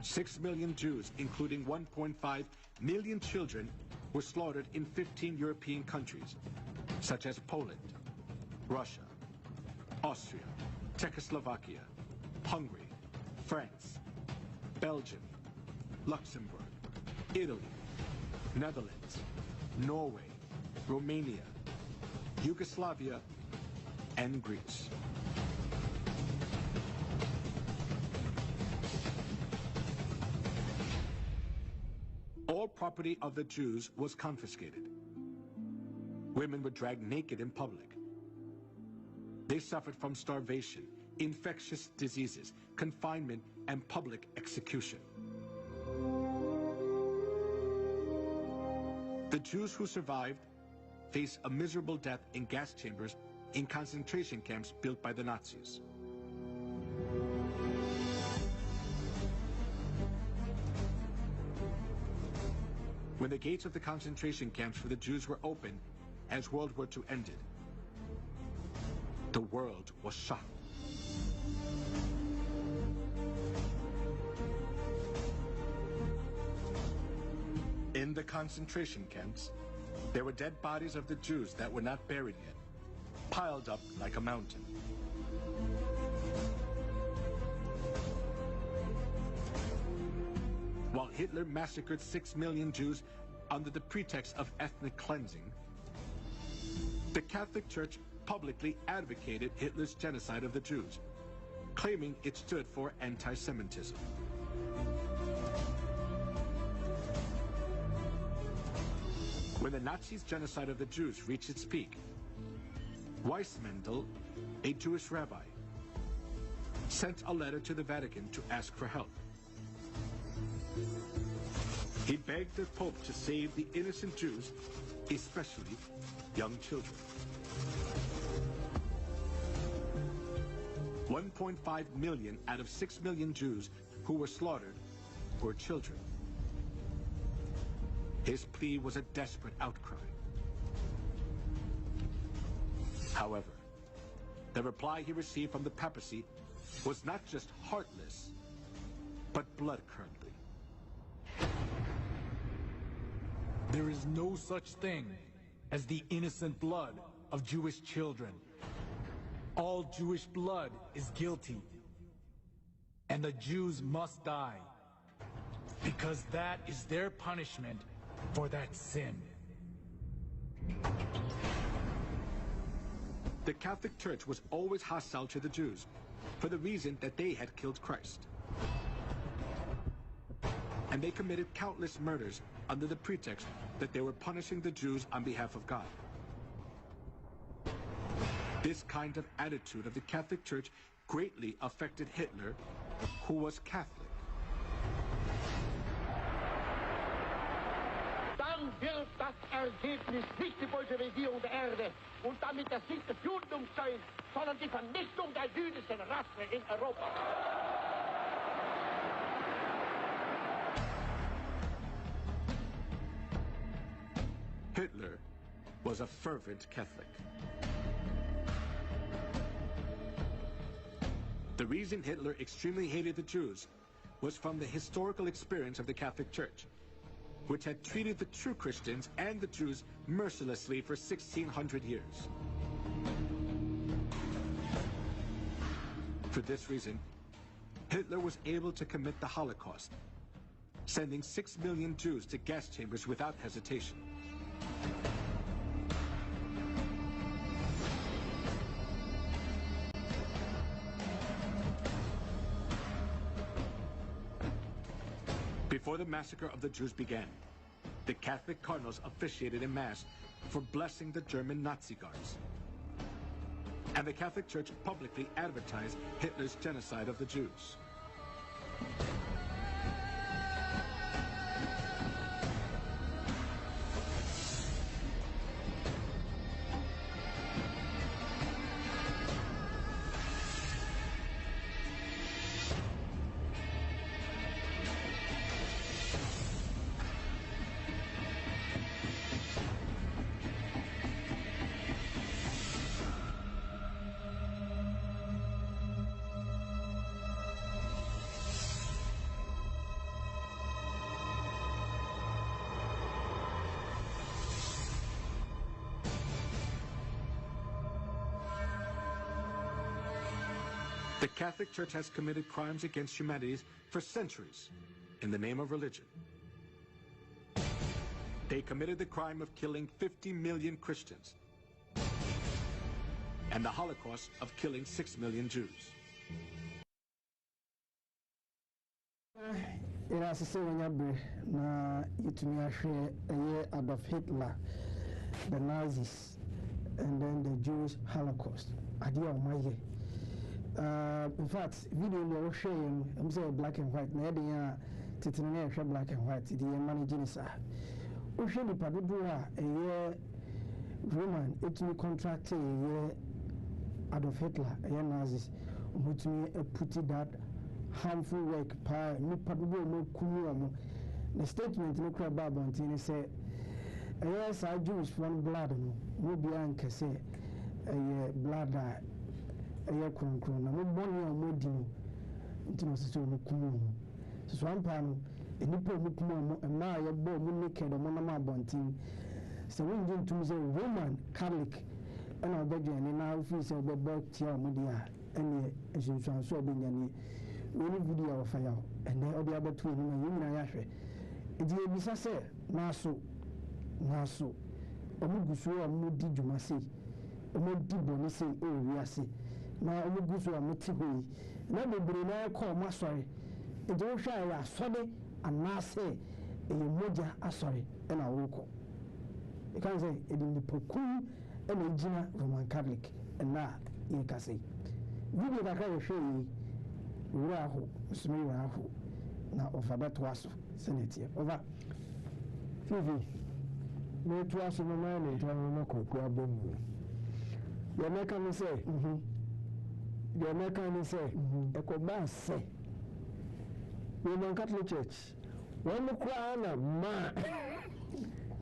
6 million Jews, including 1.5 million children, were slaughtered in 15 European countries, such as Poland, Russia, Austria, Czechoslovakia, Hungary, France, Belgium, Luxembourg, Italy, Netherlands, Norway, Romania, Yugoslavia, and Greece. All property of the Jews was confiscated. Women were dragged naked in public. They suffered from starvation, infectious diseases, confinement, and public execution. The Jews who survived faced a miserable death in gas chambers in concentration camps built by the Nazis. When the gates of the concentration camps for the Jews were opened as World War II ended, the world was shocked. In the concentration camps, There were dead bodies of the Jews that were not buried yet, piled up like a mountain. While Hitler massacred 6 million Jews under the pretext of ethnic cleansing, the Catholic Church publicly advocated Hitler's genocide of the Jews, claiming it stood for anti-Semitism. When the Nazis' genocide of the Jews reached its peak, Weissmendel, a Jewish rabbi, sent a letter to the Vatican to ask for help. He begged the Pope to save the innocent Jews, especially young children. 1.5 million out of 6 million Jews who were slaughtered were children. His plea was a desperate outcry. However, the reply he received from the papacy was not just heartless, but blood-curdling. There is no such thing as the innocent blood of Jewish children. All Jewish blood is guilty, and the Jews must die, because that is their punishment for that sin. The Catholic Church was always hostile to the Jews for the reason that they had killed Christ. And they committed countless murders under the pretext that they were punishing the Jews on behalf of God. This kind of attitude of the Catholic Church greatly affected Hitler, who was Catholic. Dann wird das Ergebnis nicht die Bolschewisierung der Erde und damit der Sieg des Judentums sein, sondern die Vernichtung der jüdischen Rasse in Europa. Hitler was a fervent Catholic. The reason Hitler extremely hated the Jews was from the historical experience of the Catholic Church, which had treated the true Christians and the Jews mercilessly for 1,600 years. For this reason, Hitler was able to commit the Holocaust, sending 6 million Jews to gas chambers without hesitation. Before the massacre of the Jews began, the Catholic cardinals officiated in Mass for blessing the German Nazi guards. And the Catholic Church publicly advertised Hitler's genocide of the Jews. The Catholic Church has committed crimes against humanity for centuries in the name of religion. They committed the crime of killing 50 million Christians and the Holocaust of killing 6 million Jews. Ina sise wenyabre na yitumi ahwe Adolf Hitler, the Nazis, and then the Jewish Holocaust. Adia omaye. In fact, video no showing I'm saying black and white. Na yedin titine na black and white. The managing sa. O hwe ni padodo a Roman etumi contract Adolf Hitler Nazis. Omutumi put that harmful work pa ni padodo mo kunu the statement no kra Bible ntini say yes I Jewish one blood no be anke say blood kronkron na mo boni o mo dino ntino se so mo kunu so ampa no enipa mo kunu mo na ye bo mo naked mo na ma bontin so we didn't to say Roman Catholic and our bedroom now fees of the book tia media and as you so being any video of fire and then the other two in my yashe it is a say naso omugusu amudi dwumase omudi bonise ewiase na omugusu amuti hoyi na bebre na ko masori eje wo hwa ya asode anase moja asori na woko you can say edin the poku and ejina Roman Catholic na ye ka say video da ka hwe yi wura ho musumi wura ho na ofada to aso senate over fifi me to aso no man in town no ko abomu ye meka me say ye meka me say e ko ba say Roman Catholic Church one crown ma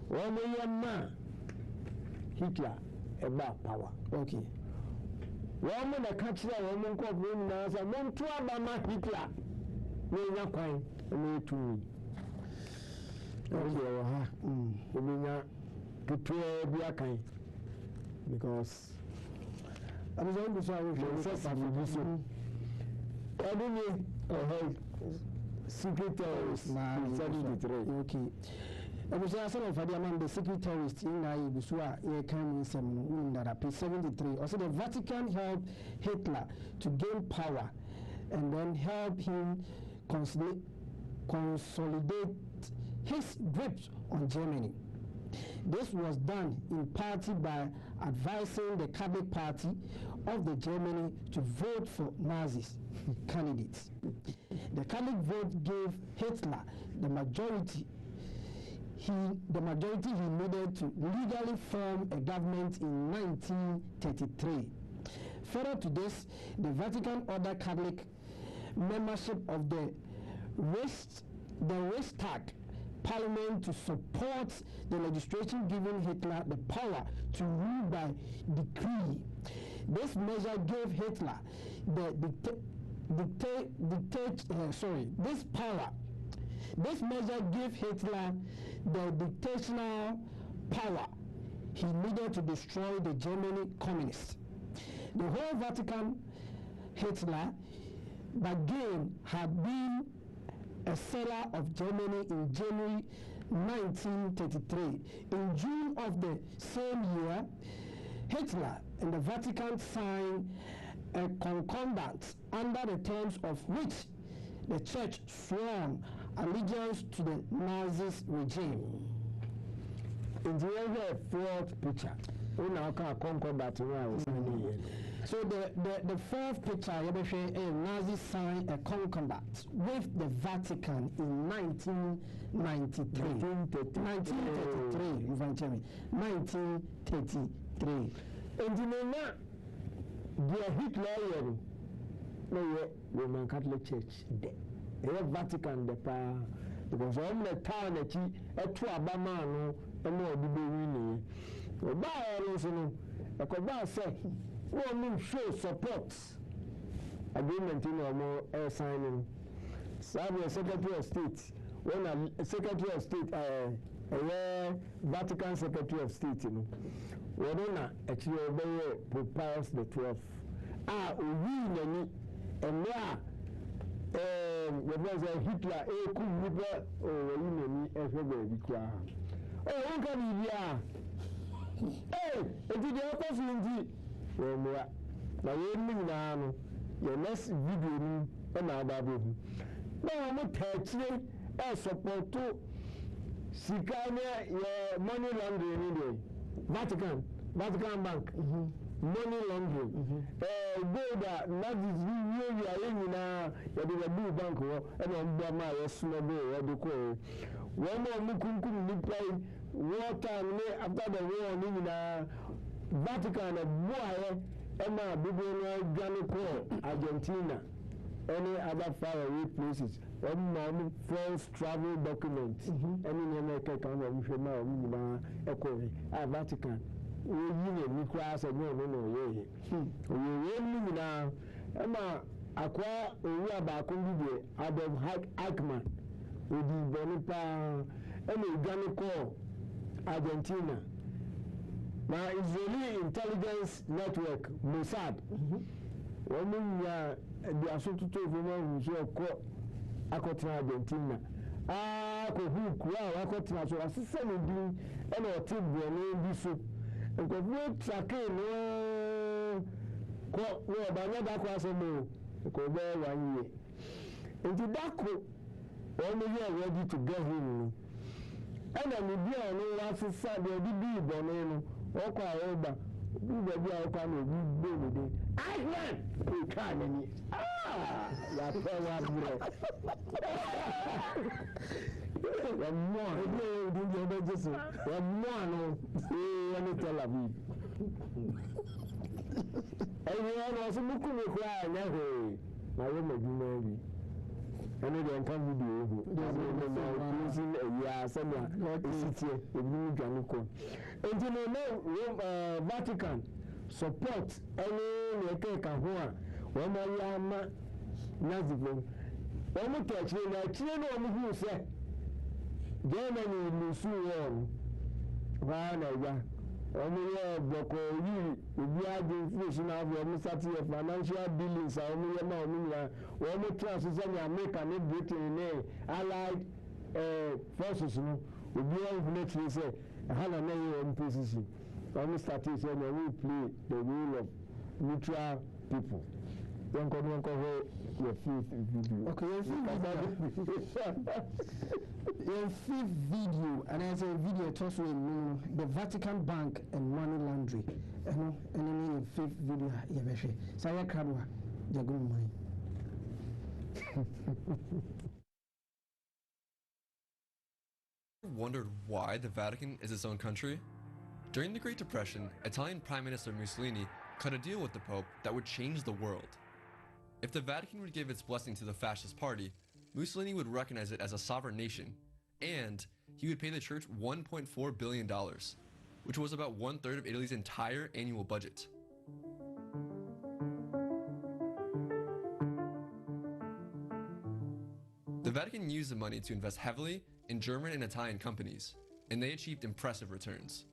one ma Hitler about power okay one the country one ko bring na say mon to abama Hitler we nya kwan me tu okay ha we nya prepare bi akan because I'm going to say secret terrorists 73 okay was some of the secret terrorists in Busua came in page 73 also the Vatican helped Hitler to gain power and then help him consolidate his grip on Germany. This was done in part by advising the Catholic Party of the Germany to vote for Nazis candidates. The Catholic vote gave Hitler the majority he needed to legally form a government in 1933. Further to this, the Vatican ordered Catholic membership of the Reichstag Parliament to support the legislation giving Hitler the power to rule by decree. This measure gave Hitler This measure gave Hitler the dictatorial power he needed to destroy the German communists. The whole Vatican, Hitler, again, had been a seller of Germany in January 1933. In June of the same year, Hitler and the Vatican signed a concordat under the terms of which the church sworn allegiance to the Nazis regime. In the fourth picture, we now can concordat. So the fourth picture, Nazi signed a concordat with the Vatican in 1933. And the Hitler, no Roman Catholic Church, the Vatican, the power, because all the town at Abamano, and more the winning. The Koba said, well, show support agreement in more air signing. Samuel Secretary of State, when a Secretary of State, Vatican Secretary of State, you know, when actually obey Papal the 12th. We and there, was a Hitler, cool Hitler, everywhere. Oh, one can be hey, it is the opportunity. Now, your next video, and our Bible. Now, I'm not touching support to Sicania, your money laundering. Vatican Bank. Money laundering. Gold that is really now, you have a blue bank, and on Bama, small boy, one more Mukunkum, water after the war in Vatican, a boy, Emma, Biblia, Ghana, Argentina, any other faraway places. One false travel documents. Any American kind of Vatican. We class and no, we really now. Emma, Aqua, Uyabakundi, Adam Eichmann, with the Bonipa, any Ghana, Argentina, Now, Israeli intelligence network, Mossad, when the Asutu woman who called Akotra Argentina, who Akotra, so assistant in doing and or tip the so and go wait tracking no, by another question, go there 1 year. And the Dako, only here ready to get him. And then the dear no one said they did be born. Ọkọ àwọn ọgbà bí ìgbẹ́bí àwọn ọkọ àmì òbí gbòòrò dé iceland ìka ànẹ́ni yàtọ̀ wà búrọ̀ wọ́n mú à ẹgbẹ́ ìdí ìdí ọdẹ jésù wọ́n mú àná wọ́n ní tel aviv ẹ̀yìn ọ̀nà ọ̀sùn mú mi kúrò àyẹ̀ hẹ̀ náà wọ́n mọ̀ ẹ̀dùn náà rí ẹni dẹ̀ nǹkan fídíò ọ̀hún ẹni dẹ̀ náà kú sí ẹ̀yà sẹ́mi èsì tiẹ̀ èmi ní ìjà ní kọ́. Nti no Vatican support any nekeka ho a wọ́n máa yá ama nazifo wọ́n mú kẹ̀kẹ́ na akyire na wọ́n hu sẹ́ Germany lùsù wọ́n wàá na ẹ̀yà wọ́n yẹ bọ̀kọ̀ yìí obi adi inflation náà wọ́n mú sátì yẹ financial dealings a wọ́n yẹ náà wọ́n yẹ wọ́n mú transfer sẹ́ni America ní Britain ní allied forces no obi ẹ̀ fún ẹ̀kyire sẹ́. Hana na your position. I'm starting saying we play the role of neutral people. Don't go your fifth video. Okay, your fifth video, and as a video talks with the Vatican Bank and money laundry. And then your fifth video, yeah, Saya Kadwa, Jagun Mai. Wondered why the Vatican is its own country? During the Great Depression, Italian Prime Minister Mussolini cut a deal with the Pope that would change the world. If the Vatican would give its blessing to the fascist party, Mussolini would recognize it as a sovereign nation, and he would pay the church $1.4 billion, which was about 1/3 of Italy's entire annual budget. The Vatican used the money to invest heavily in German and Italian companies, and they achieved impressive returns.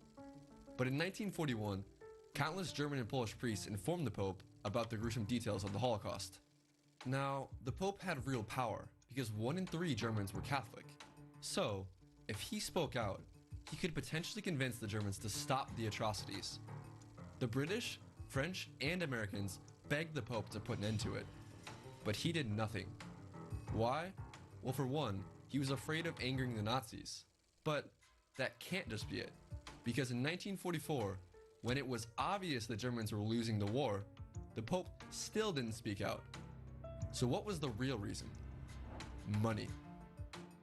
But in 1941, countless German and Polish priests informed the Pope about the gruesome details of the Holocaust. Now, the Pope had real power because 1 in 3 Germans were Catholic. So, if he spoke out, he could potentially convince the Germans to stop the atrocities. The British, French, and Americans begged the Pope to put an end to it. But he did nothing. Why? Well, for one, he was afraid of angering the Nazis. But that can't just be it, because in 1944, when it was obvious the Germans were losing the war, the Pope still didn't speak out. So what was the real reason? Money.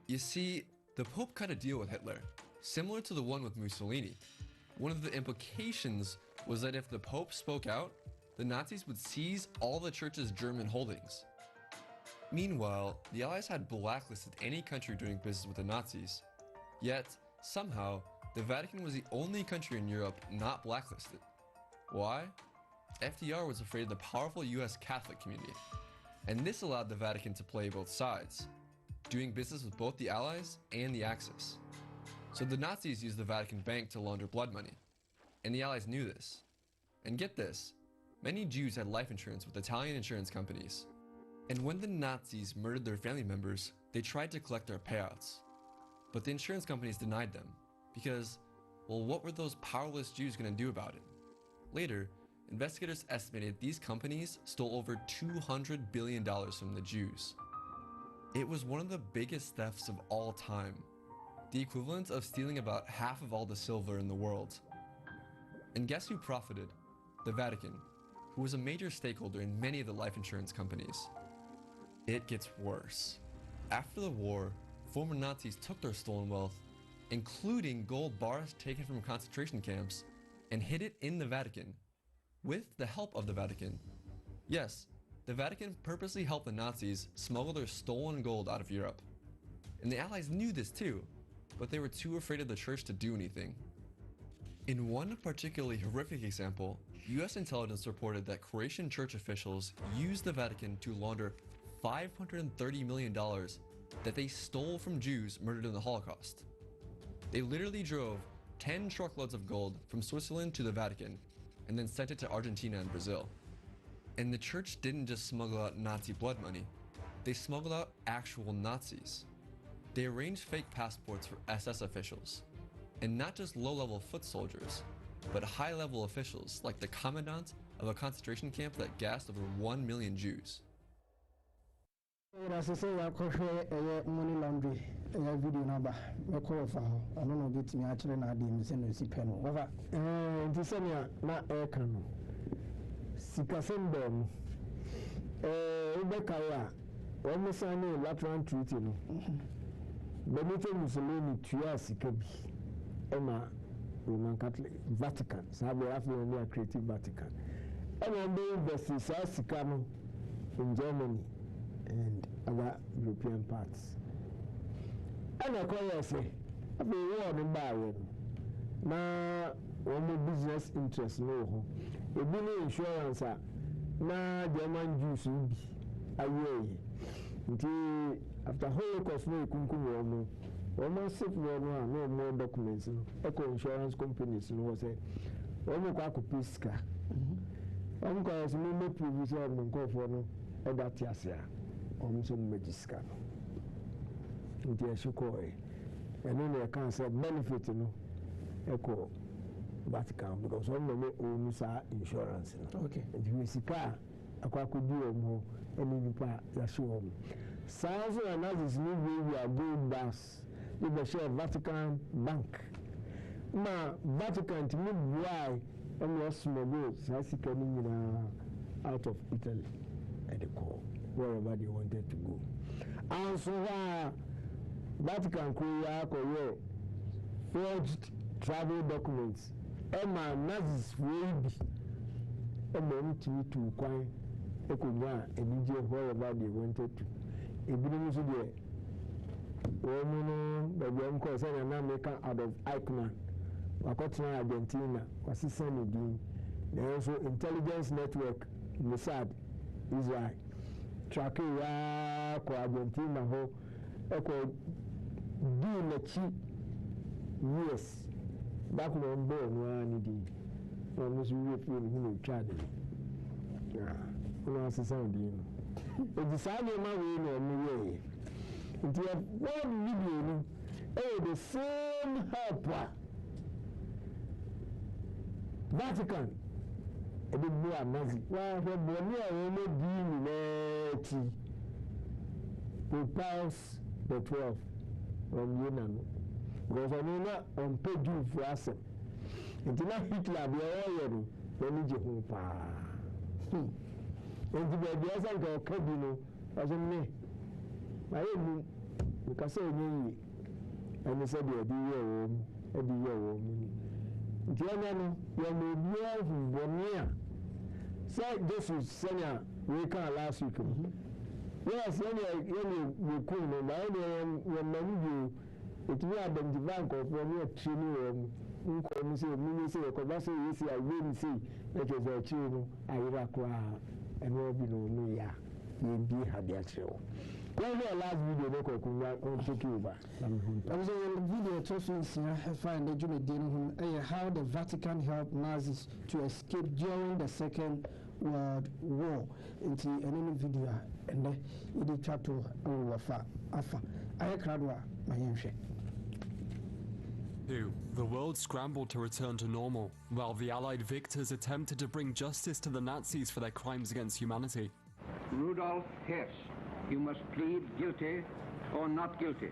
You see, the Pope cut a deal with Hitler, similar to the one with Mussolini. One of the implications was that if the Pope spoke out, the Nazis would seize all the church's German holdings. Meanwhile, the Allies had blacklisted any country doing business with the Nazis. Yet, somehow, the Vatican was the only country in Europe not blacklisted. Why? FDR was afraid of the powerful US Catholic community, and this allowed the Vatican to play both sides, doing business with both the Allies and the Axis. So the Nazis used the Vatican Bank to launder blood money, and the Allies knew this. And get this, many Jews had life insurance with Italian insurance companies. And when the Nazis murdered their family members, they tried to collect their payouts. But the insurance companies denied them, because, well, what were those powerless Jews going to do about it? Later, investigators estimated these companies stole over $200 billion from the Jews. It was one of the biggest thefts of all time, the equivalent of stealing about half of all the silver in the world. And guess who profited? The Vatican, who was a major stakeholder in many of the life insurance companies. It gets worse. After the war, former Nazis took their stolen wealth, including gold bars taken from concentration camps, and hid it in the Vatican, with the help of the Vatican. Yes, the Vatican purposely helped the Nazis smuggle their stolen gold out of Europe. And the Allies knew this too, but they were too afraid of the church to do anything. In one particularly horrific example, US intelligence reported that Croatian church officials used the Vatican to launder $530 million that they stole from Jews murdered in the Holocaust. They literally drove 10 truckloads of gold from Switzerland to the Vatican, and then sent it to Argentina and Brazil. And the church didn't just smuggle out Nazi blood money, they smuggled out actual Nazis. They arranged fake passports for SS officials, and not just low-level foot soldiers, but high-level officials like the commandant of a concentration camp that gassed over 1 million Jews. Money laundry video number. I don't know get me actually na di me send no pen. Whatever. Ntisanya na ekano. Sikasembem. Ubekawa. Omo sane Lateran Treaty no. Benito Mussolini tua sikabi. Ema Roman Catholic Vatican. Sabe Africa na creative Vatican. And they invest in Sikano in Germany and other European parts. And I call you say, I've been warning by them. Now, one business interest no. A billion insurance, now German Jews will be away. Until after Holocaust, no kunkum, almost safe no more documents. Eco insurance companies no say, almost Piska. Almost no previous one for no, and that yes, almost magiska. Nti eshokoe eno na kan say benefit no echo Vatican because one no own sa insurance no okay nti we sika akwakodi omo eni nipa ya show sounds analysis ni we are good bus the share Vatican bank ma Vatican to me why and was smuggled sa sika ni out of Italy at the call wherever they wanted to go and so Vatican Korea Korea forged travel documents. Emma Nazis will be a moment to acquire a Korea and wherever they wanted to. A business there. Woman, the young cousin and American out of Eichmann, Wakotna, Argentina, was his son again. There also intelligence network, Mossad, Israel, tracking Argentina, Echo. Do the cheap yes. Back on board, one indeed. Almost European who tried it. Yeah, no, it's a sound. It decided my way or me way. If you have one video, the same helper. Vatican. A bit more Nazi. Well, the Bonia only being Papal the 12th. Because I know not on page for us. And to not Hitler be all when you home. And to be a desert or Cadino as a me. I am because say me. And he said, a dear woman. General, you may be out from Bonia. Say, this is Senya, we can't last week. Yes, you could know, but when it will identify from your training room. You say, Minister, because you see, I really see that is a children, I will and will be no me. You be had their show. Well, the last video, they could take you back. I was a video talking find the Jewish how the Vatican helped Nazis to escape during the Second World War. Into any video, and it did try to Afa. I cried, my young shake. The world scrambled to return to normal, while the Allied victors attempted to bring justice to the Nazis for their crimes against humanity. Rudolf Hess, you must plead guilty or not guilty.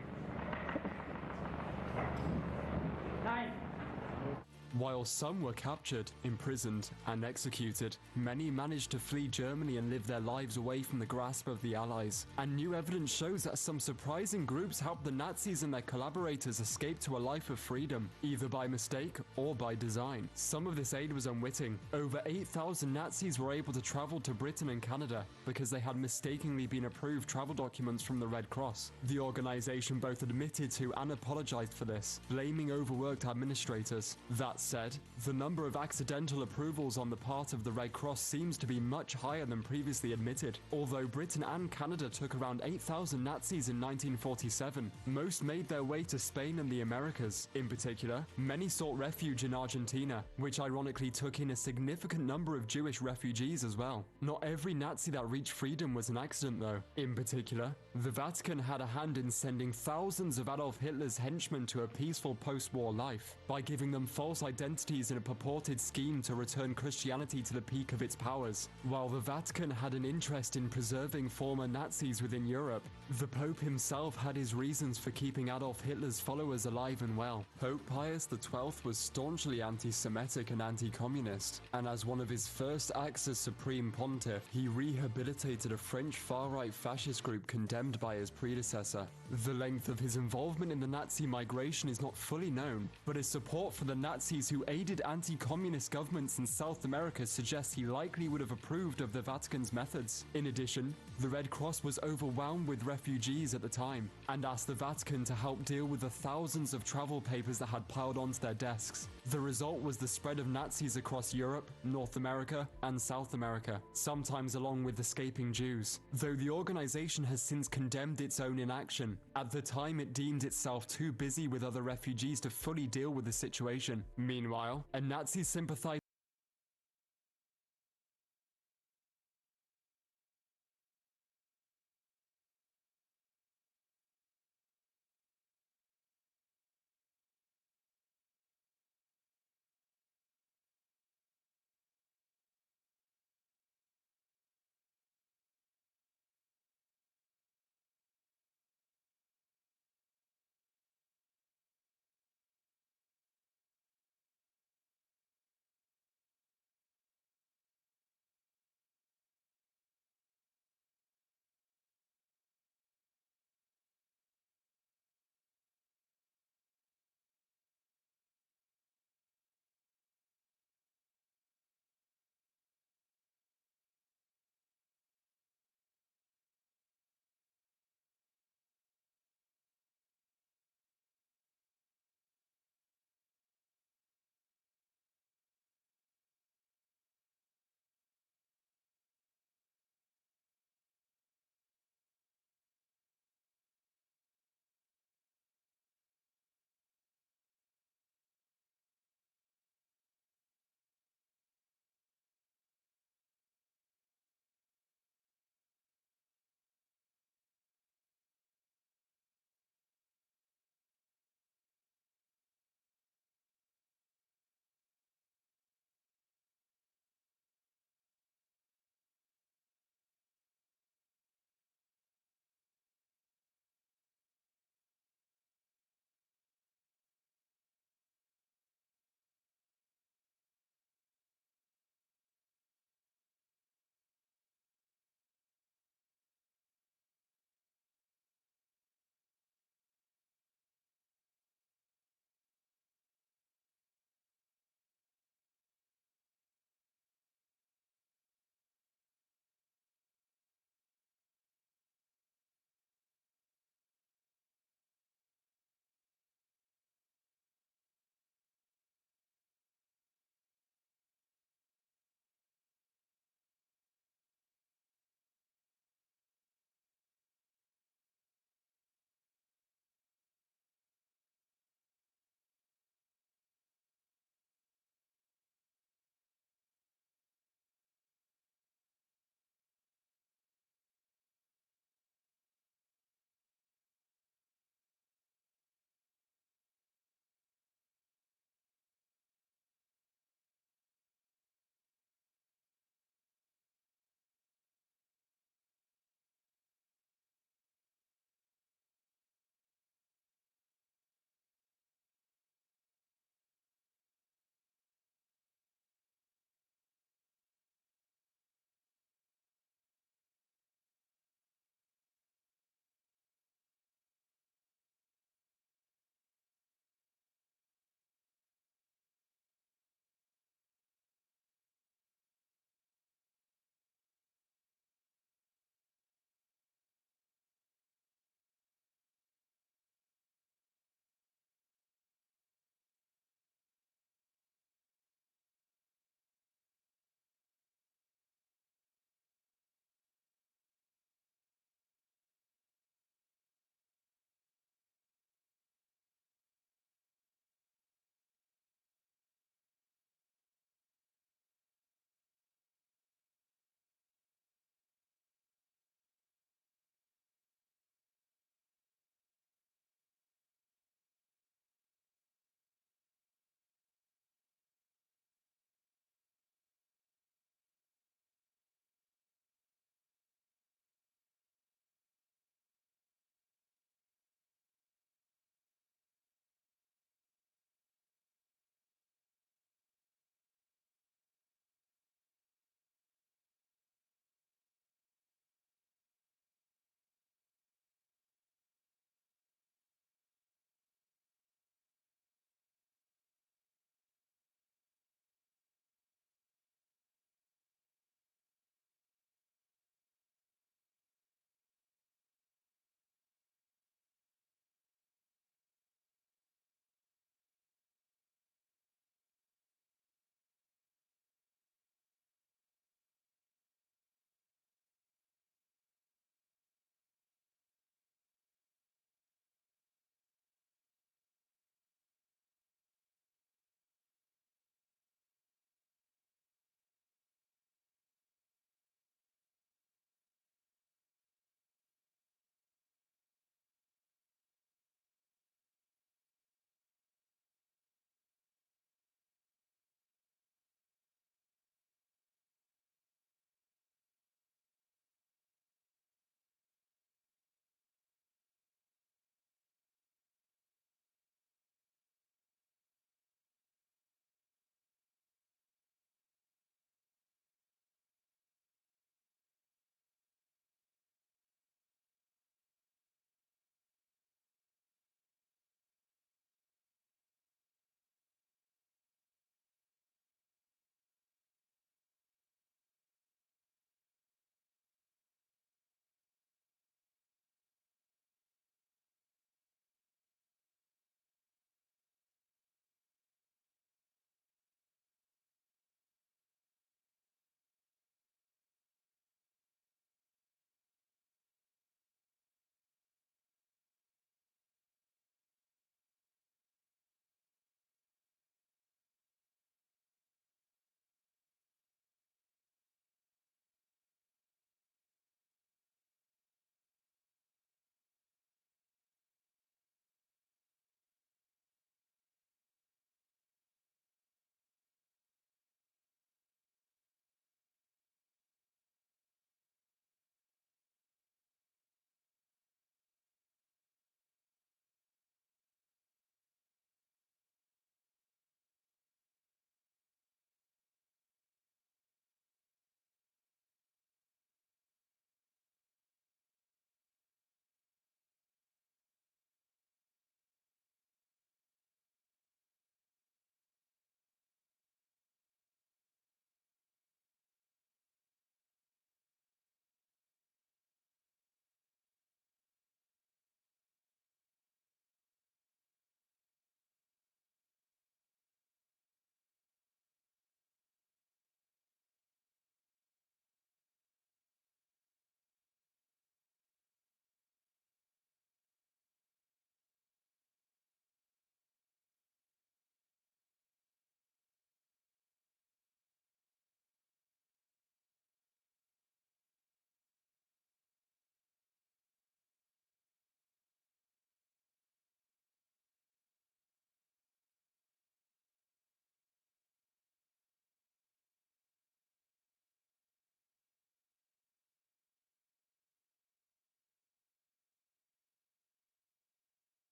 While some were captured, imprisoned, and executed, many managed to flee Germany and live their lives away from the grasp of the Allies. And new evidence shows that some surprising groups helped the Nazis and their collaborators escape to a life of freedom, either by mistake or by design. Some of this aid was unwitting. Over 8,000 Nazis were able to travel to Britain and Canada because they had mistakenly been approved travel documents from the Red Cross. The organization both admitted to and apologized for this, blaming overworked administrators. That said, the number of accidental approvals on the part of the Red Cross seems to be much higher than previously admitted. Although Britain and Canada took around 8,000 Nazis in 1947, most made their way to Spain and the Americas. In particular, many sought refuge in Argentina, which ironically took in a significant number of Jewish refugees as well. Not every Nazi that reached freedom was an accident though. In particular, the Vatican had a hand in sending thousands of Adolf Hitler's henchmen to a peaceful post-war life by giving them false identities in a purported scheme to return Christianity to the peak of its powers. While the Vatican had an interest in preserving former Nazis within Europe, the Pope himself had his reasons for keeping Adolf Hitler's followers alive and well. Pope Pius XII was staunchly anti-Semitic and anti-communist, and as one of his first acts as Supreme Pontiff, he rehabilitated a French far-right fascist group condemned by his predecessor. The length of his involvement in the Nazi migration is not fully known, but his support for the Nazis who aided anti-communist governments in South America suggests he likely would have approved of the Vatican's methods. In addition, the Red Cross was overwhelmed with refugees at the time and asked the Vatican to help deal with the thousands of travel papers that had piled onto their desks. The result was the spread of Nazis across Europe, North America, and South America, sometimes along with escaping Jews. Though the organization has since condemned its own inaction, at the time it deemed itself too busy with other refugees to fully deal with the situation. Meanwhile, a Nazi sympathizer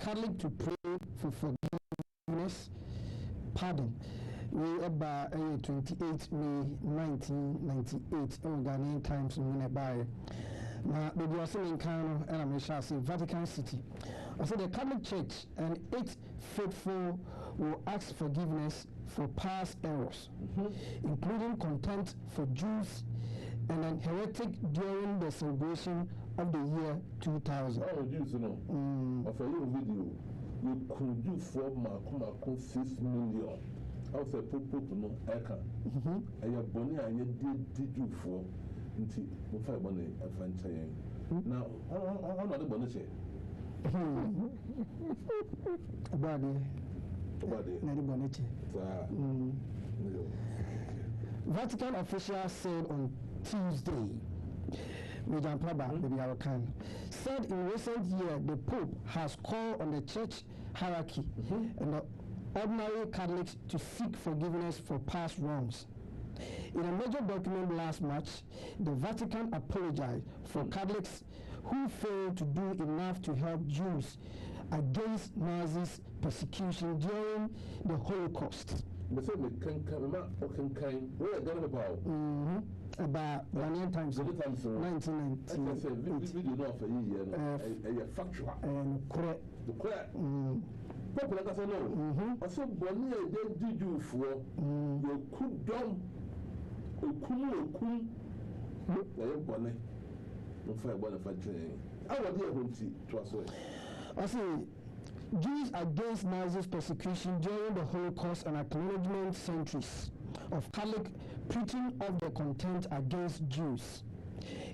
Catholic to pray for forgiveness, pardon. We about 28 May 1998 Ghanaian Times by now the Brazilian Kano and I'm say Vatican City. I said the Catholic Church and its faithful will ask forgiveness for past errors, including contempt for Jews and an heretic during the celebration of the year 2000. Oh, Jews, you know, of a little video, you could do for 6 million. I was a pope no eka. I have bonny and you did you for until 5 money a franchise. Now, how not the bonnet? Vatican officials said on Tuesday, said in recent years the Pope has called on the church hierarchy and the ordinary Catholics to seek forgiveness for past wrongs. In a major document last March, the Vatican apologized for Catholics who failed to do enough to help Jews against Nazis' persecution during the Holocaust. About Ghanaian Times, 1998. People like I say no. I said, Bonnie, they did you for you could dumb, Bonnie. No fire, one of a train. I want to trust it. I say, Jews against Nazis' persecution during the Holocaust and acknowledgement centuries of Catholic preaching of their contempt against Jews.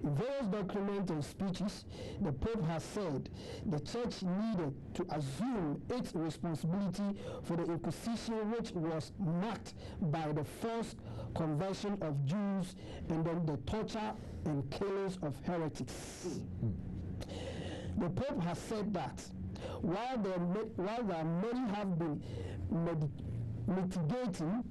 In various documents and speeches, the Pope has said the Church needed to assume its responsibility for the Inquisition, which was marked by the forced conversion of Jews and then the torture and killings of heretics. The Pope has said that while many have been mitigating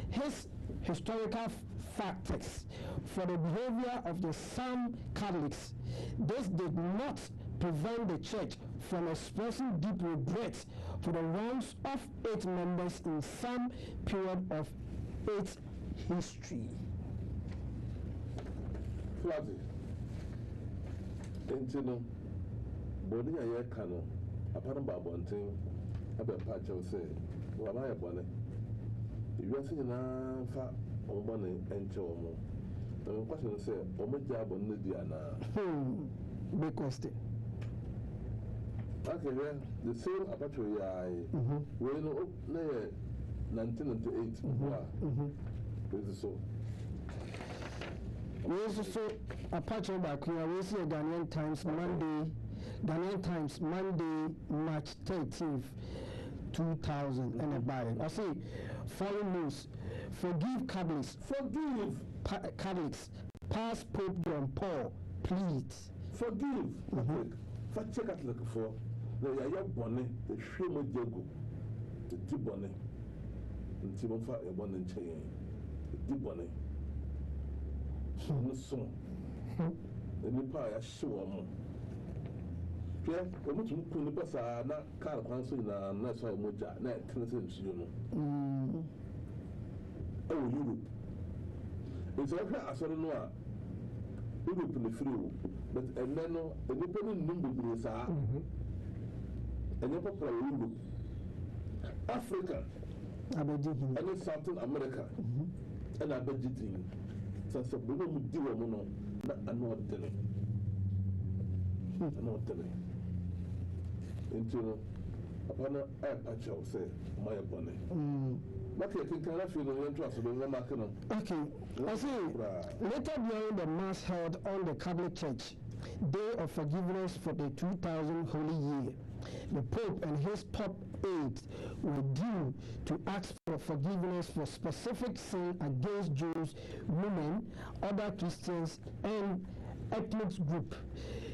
his historical factors for the behavior of some Catholics, this did not prevent the Church from expressing deep regret for the wrongs of its members in some period of its history. Flazy. Intino, Bonnie, I cano, upon Babonting, about Patch of say, well, I have one. If you are seeing a money and chomo. The question is, Oma job on Nidiana. Big question. Okay, the same aperture, we know 1998. This is so. We also saw a patch of back here. We see a Ghanaian Times Monday, March 13th, 2000, and a Biden. I say, foreign news. Forgive Catholics. Forgive Catholics. Past Pope John Paul, please. Forgive. For check out look for the Yaya Bonnet, the Shimo Jago, the Tibonnet, and Timofa a one and chain, the Tibonnet. No song. The Nipaya show. Pierre, the much in the Passa, not Carl Council in a nice moja, not Tennessee, you know. Oh, Europe. It's okay, I saw no Europe in the free, but and then no, the opening number is and you popular Europe, Africa, and Southern America, and I budgeting. Since the woman would do a mono, not telling. I'm not telling. Into upon a patch of say, my bonnet. Okay, I see. Later during the Mass held on the Catholic Church Day of Forgiveness for the 2000 Holy Year, the Pope and his top aides were due to ask for forgiveness for specific sin against Jews, women, other Christians, and ethnic group.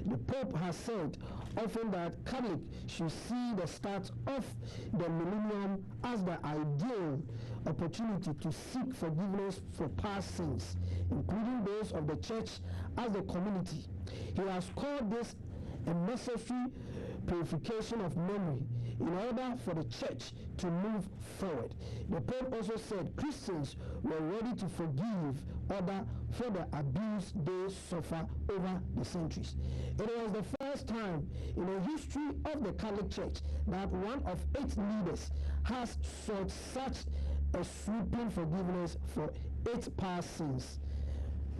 The Pope has said often that Catholics should see the start of the millennium as the ideal opportunity to seek forgiveness for past sins, including those of the Church as a community. He has called this a necessary purification of memory in order for the church to move forward. The Pope also said Christians were ready to forgive others for the abuse they suffer over the centuries. It was the first time in the history of the Catholic Church that one of its leaders has sought such a sweeping forgiveness for its past sins.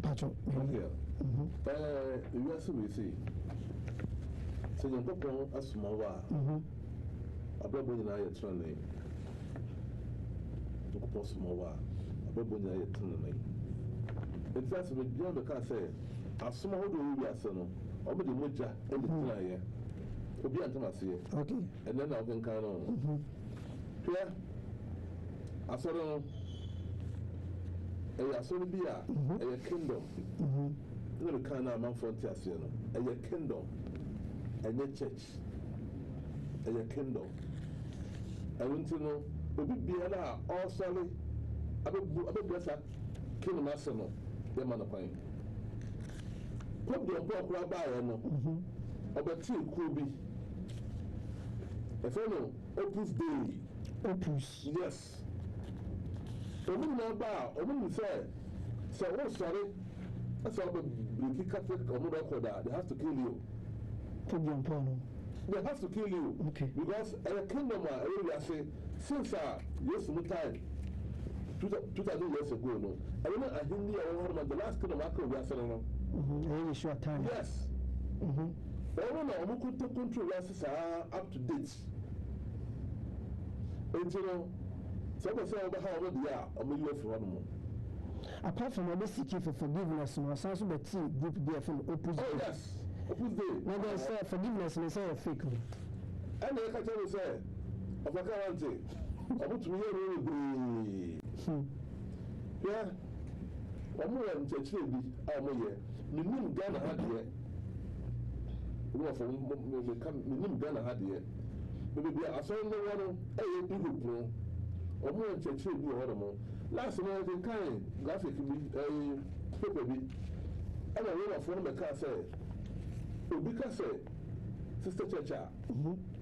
Patrick. You also will see. So you don't go as small. A baby in a training. To go small. A baby in a training. In fact, with John the car say, as small do we are son, or the moja and the tire. Obi antamasi. Okay. And then I can kind of. Yeah. I saw a solibia, a kingdom. No kind of man frontier, a kingdom, and a church, a kingdom. I want to know, be all solid. I will bless that kingdom arsenal, the man of pine. Put your book rabbi, about tea could be a fellow Opus Dei. Opus. Yes. A woman about a woman said, so what's sorry? That's all the Catholic or Mudakoda, they have to kill you. They have to kill you. Okay. Because a kingdom, I say, since yes, no time, 2000 years ago, no. I don't know, I think the last kingdom I could be a son. Really short time. Yes. But I don't know, who could take control up to date. And you know, someone said about how old they are, or maybe for one more. Apart from what seeking for forgiveness, no, sounds like a group there from Opus Dei. Oh, yes. Opus Dei. Now they say forgiveness and they say a fake. And they can tell you, say, of a guarantee. I want to hear really. Yeah. One more in church, Minim Ghana had here. We are from Minim Ghana had here. Maybe I saw no one, a people, or more in church, you know. Last night, the kind graphic a paper. And I went off one of the car said, because Sister Churcha,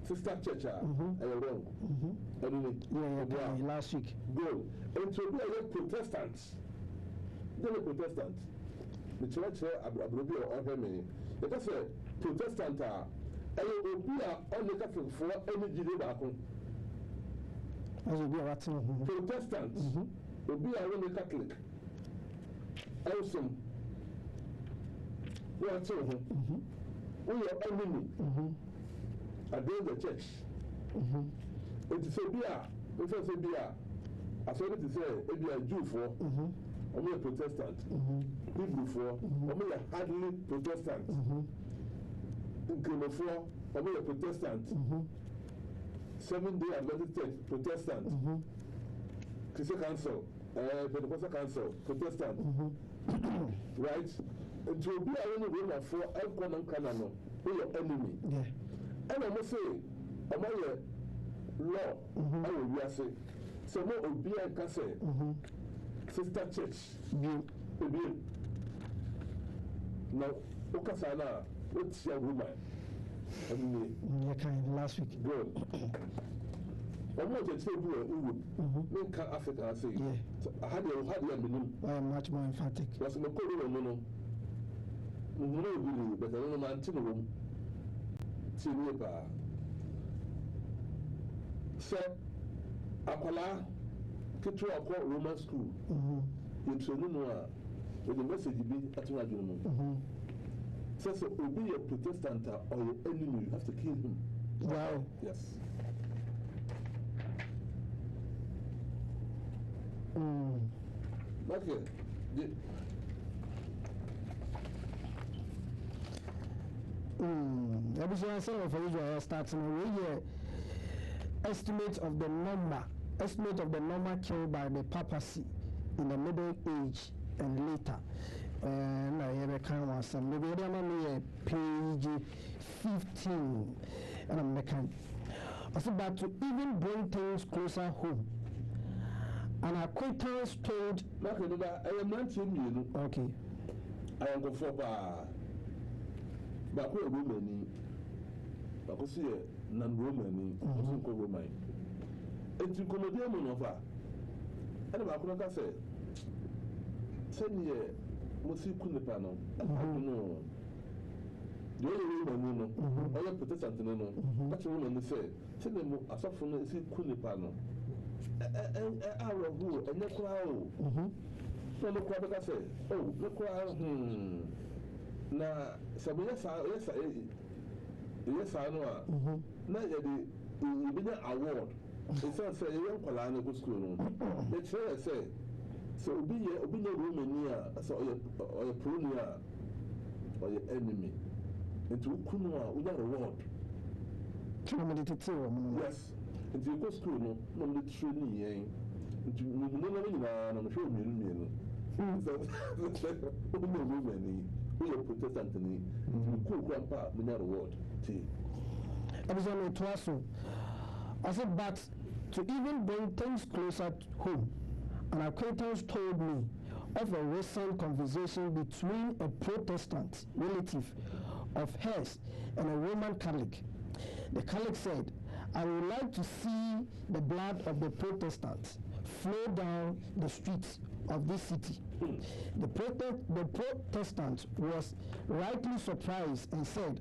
Sister Churcha, I wrong. Yeah, last week. Good. And to be a Protestant. Then a Protestant. The church here, Abrabio or Hemi. Let us say, Protestant are, and it will be only Catholic for any Jew back home. As will be a Protestant will be only Catholic. Awesome. We are children. We are enemy against the church. It is a beer. It is a beer. I saw it to say, it be a Jew for. Only a Protestant. Hebrew for. Only a hardly Protestant. In for. Only a Protestant. 7-day Adventist Church, Protestant. Christian Council, Pentecostal Council, Protestant. Right? And to be a woman for Elcon and Canano, we are enemy. And I must say, am I a law? I will say. So, no, be a cassette. Sister Church. Now, Okasana, what's your woman? Last week. Good. I'm not just saying you can Africa. I say, I had I am much more emphatic. Was my code no. No, but I don't know my room. So, Apala, Ketua Roman school. You know, with the message be at my room. So, be a Protestant or your enemy, you have to kill him. Wow. Yes. Okay. Every so I for Israel starts in a year. Estimate of the number killed by the papacy in the Middle Age and later. And I have a kind of some maybe page 15 and I'm making. Also, but to even bring things closer home. An acquaintance told. I am 19. Okay. I am going for but who are women? I could see non-Roman, also Roman. It's in Commodium of her. And about what I said 10 years, Mossi Kunipano, I don't know. The only woman, no, all Protestant, no, that's a woman said, send them a soft from the Kunipano. And our rule, and look how. So look what I say. Oh, look how. Now, so yes, I know. Now, the award. It's not say young Palana go school. The chair say, so be a Romania, so a prunia or your enemy. And to Kunua without a word. Yes. And you go school, no, the training, and you know, I'm sure you so, women, we are Protestant, and you cool grandpa without a word. I was on a twasso. I said, but to even bring things closer home, an acquaintance told me of a recent conversation between a Protestant relative of hers and a Roman Catholic. The Catholic said, I would like to see the blood of the Protestants flow down the streets of this city. The Protestant was rightly surprised and said,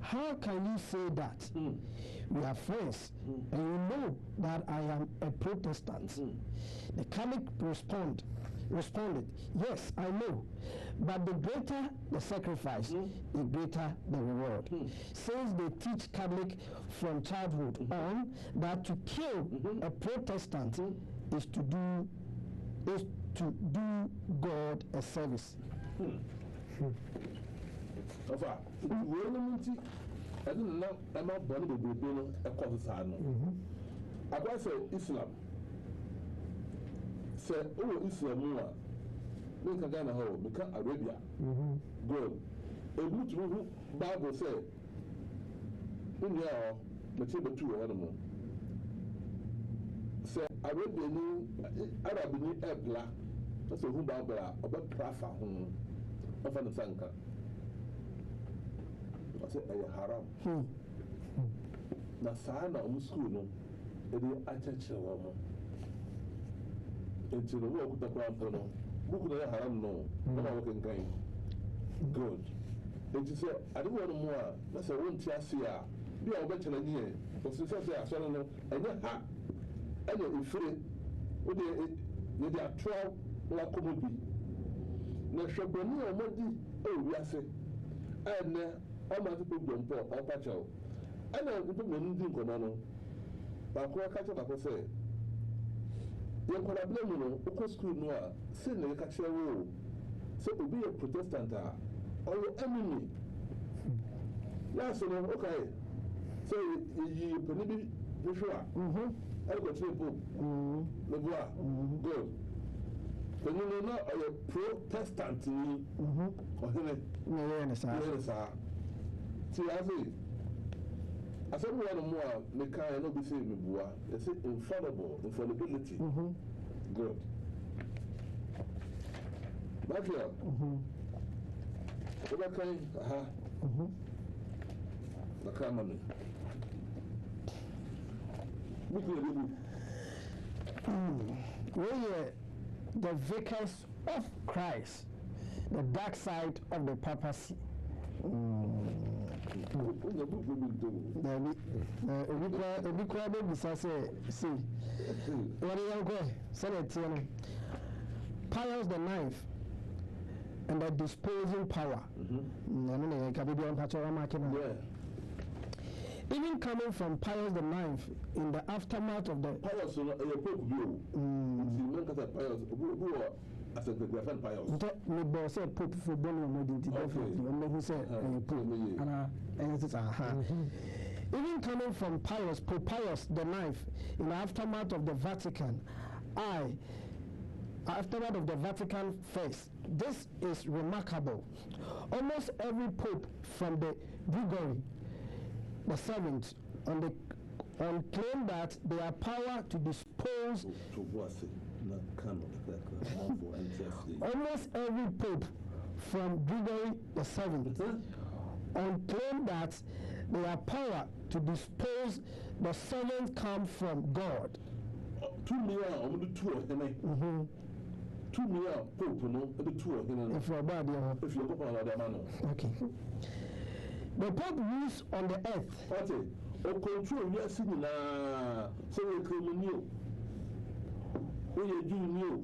how can you say that? We are friends, and you know that I am a Protestant. The Catholic responded, yes, I know, but the greater the sacrifice, the greater the reward. Since they teach Catholic from childhood on that to kill a Protestant is to do God a service. I didn't know I'm not born with the Bruno, a Corsano. I was Islam. Say, oh, Islam, make a Ghana hole, become Arabia. Good. A good Bible said, in your material 2 animal. Say, Arabian, Arabian, a black. That's a who Barbara, about Prafa, of an Sanka. I said, I haram. Na sana school no, edi achache womo. Enti no wo kuta kwa no, buku na haram no, na wo kenkan. Good. Enti say, I don't want more. Na say won ti ase a, bi a wo be chele nie. O se say asoro no, enye ha. Enye ifire. O de dey atwa la komobi. Na shoboni o modi e wiase. Ene all my people don't pour or patch out. And I put me in Comano. But I catch up, I say, you can blame you, of school noir, send a catch your rule. So to be a Protestant or your enemy. Last one, okay. So you can be Joshua. I got your book. Good. When you know a Protestant, or him, see, I said, one more, the kind of be saying, they say infallibility. Good. Mafia. What kind? The common. We are the vicars of Christ, the dark side of the papacy. Pius the IX and the disposing power. Even coming from Pius the IX in the aftermath of the Pius, as a graphic Pius. Me boss said Pope for Bonnie definitely. And who said even coming from Pius, Pope Pius the IX in the aftermath of the Vatican, aftermath of the Vatican first. This is remarkable. Almost every pope from the Gregory the seventh on claim that they have power to dispose. Almost every pope from Gregory the seventh on claim that their power to dispose the servants come from God. 2 million on the 2 of them. 2 million Pope, no, the 2 of them. If you're bad, if you're man. Okay. The Pope rules on the earth. What is o control we are seeing so we come new. We are Jew new.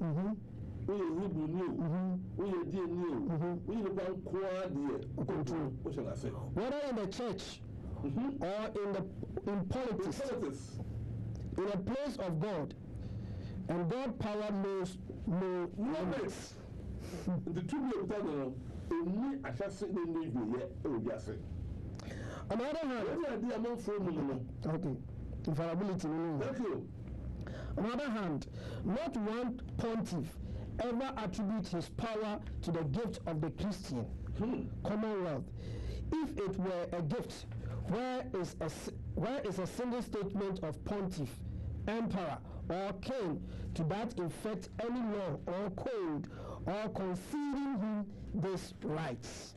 We are Hebrew new. We are Jew new. We are one quad here. Control. What shall I say? Whether in the church or in politics, in a place of God, and God power knows no limits. The 2 million only I shall say the name yet. Oh, yes. On the other hand, okay, infallibility. Thank you. On the other hand, not one pontiff ever attributes his power to the gift of the Christian Commonwealth. If it were a gift, where is a single statement of pontiff, emperor, or king to that effect any law or code or conceding him these rights?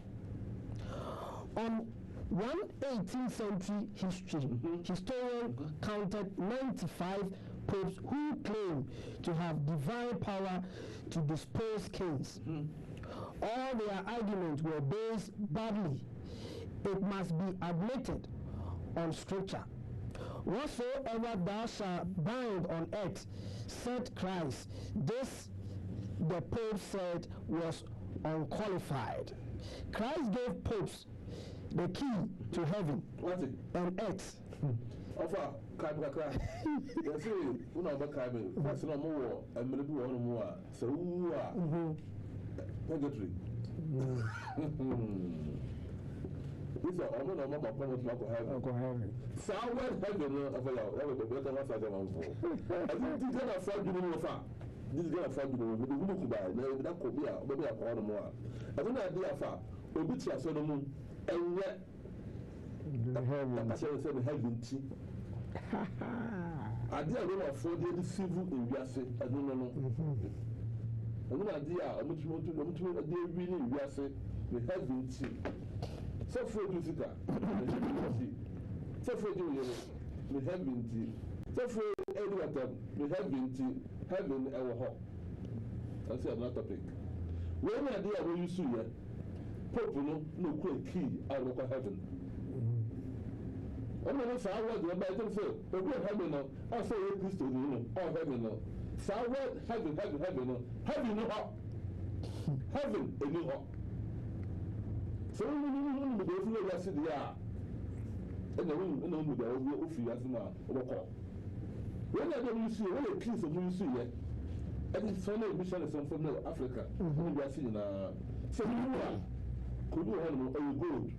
On 18th century history, historian counted 95 popes who claim to have divine power to dispose kings. All their arguments were based badly, it must be admitted, on scripture. Whatsoever thou shalt bind on earth, said Christ. This, the Pope said, was unqualified. Christ gave popes the key to heaven and earth. Offer Kabaka. You see, when I'm back, that's no more. I'm going to do one more. So, who are purgatory? These are all the mama promise to heaven. Somewhere heaven of a better one side of I think this is a fraud you know far. This is a fraud you know, but the woman could buy, that could be a baby a corner more. I don't know far, a bit of Solomon, and yet I said heaven tea. I did a lot of 4 days civil in Yassi, I don't know. And when I did a much more to a day really Yassi, we heaven tea. So for you, Sita, so for you, we have been tea. So for Edward, we have been tea, heaven our home. That's another topic. When I did what you see here, Pope no quick key out of heaven. I'm going to say, I was the Bible say, but we're heaven now. I say, Christ, all heaven now. So I want heaven now. Heaven no hot. Heaven a new hot. So we go through the city, and the room with the office as now. When I don't see, when a piece of you see it, and it's funny, mission is from Africa. We are seeing so could you have a good?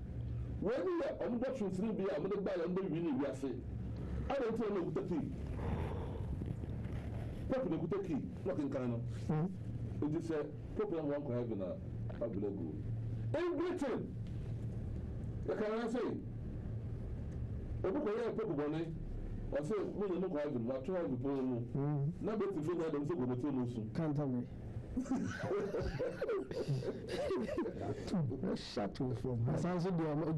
When we are on the watching through the other by and we are saying, I don't tell you the key. Popular with the key, not in Canada. It is a popular one for having a blue. In Britain, the can say, a book of Papa Bonnet, I say, when you look at them, I try to pull them. Not better to feel that I'm so good to listen. Can't tell me. Shut up from. I sound so geometric.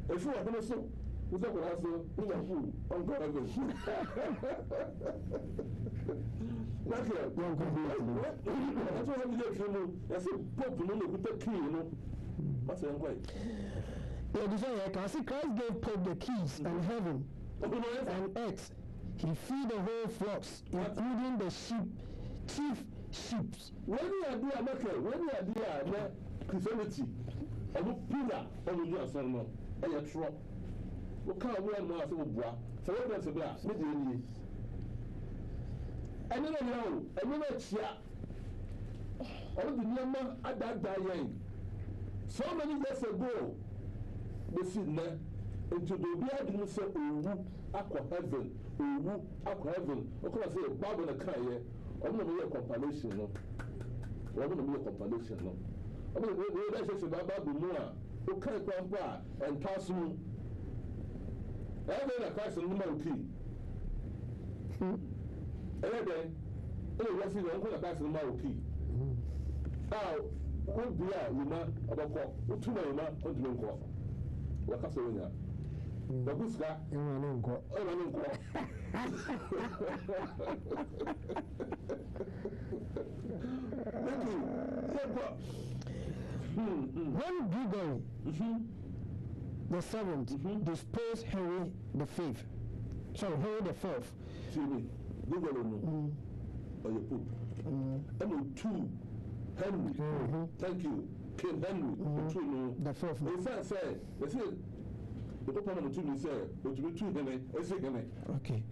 If you are going to so, what's up with us? You are fool. I'm going to go. That's what I'm doing. I said, Pope, no, with the key, you know. What's the way? I can see Christ gave Pope the keys and heaven and earth. He feed the whole flocks, including the sheep, chief sheep. When you are there, when you are there, Christianity, I will pillar on your son, and your truck. What kind of one was a bois? So what does a glass? Medially. I never know, I never cheer. All the number at that dying. So many years ago, they see that into the beard say, aqua heaven, aqua heaven. Of course, I say, Bob and a car here. I'm going to be a compilation. I'm going to be a compilation. I mean, that's about Babylon. Okay, Papa, and Tassu. And then a question number key. And then, let's see, I'm going to pass the number key. Now, what be a woman about what? What 2 million on the call? Wakasonia. Babuska, Emanunko. Thank you. When Gregory the seventh disposed Henry the fifth, sorry, Henry the fourth. Gregory no. Or your pope. Two Henry. Thank you. King Henry. The fourth. In fact, say, they say the Pope number 2 me say, but to be 2 Henry, okay.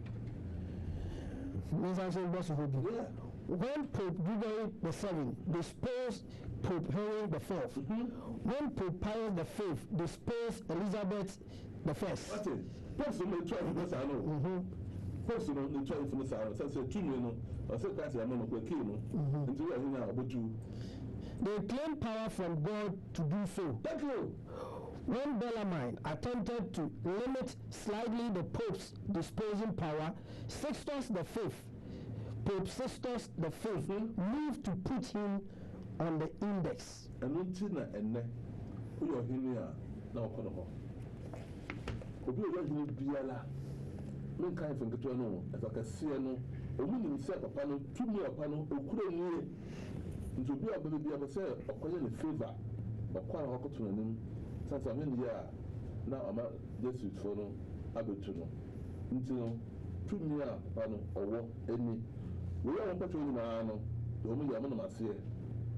Means I'm saying boss of yeah. When Pope Gregory the seventh disposed Pope Henry the fourth, when Pope Pius the fifth disposed Elizabeth the first. That's it. Person may try for this, I know. Person may try for this, I know. Say 2 million, or say that's a man of a king. Until you are here about you. They claim power from God to do so. Thank you. When Bellarmine attempted to limit slightly the Pope's disposing power, Sixtus V, Pope Sixtus V, moved to put him on the index. And until we are here now. Obi oya hini biala men kan fun keto no afakase no omu ni se papa no tumi papa no okure nie nti obi abebe bia be se okoye ne favor okwa akoto nanim sasa men ya na ama Jesuit for no abetu no nti no tumi papa no owo eni we ya mpato ni na no omu ya mo na mase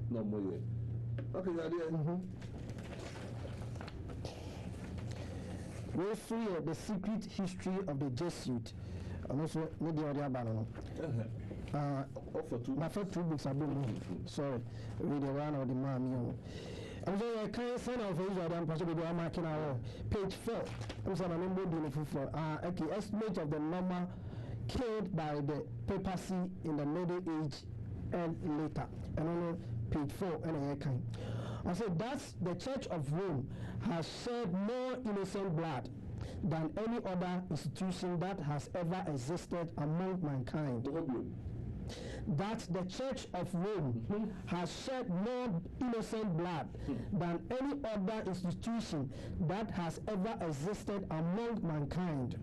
na mo ye okay ya de We see the secret history of the Jesuit, and also maybe other banner. My first 2 books have been sorry, read the one or the man. I'm sorry, I can't send out for Israel. I'm possibly marking our page 4. I'm sorry, I'm not doing it for okay, estimate of the number killed by the papacy in the Middle Age and later. And on page 4, and I can. I said that's the Church of Rome has shed more innocent blood than any other institution that has ever existed among mankind. That the Church of Rome has shed more innocent blood than any other institution that has ever existed among mankind.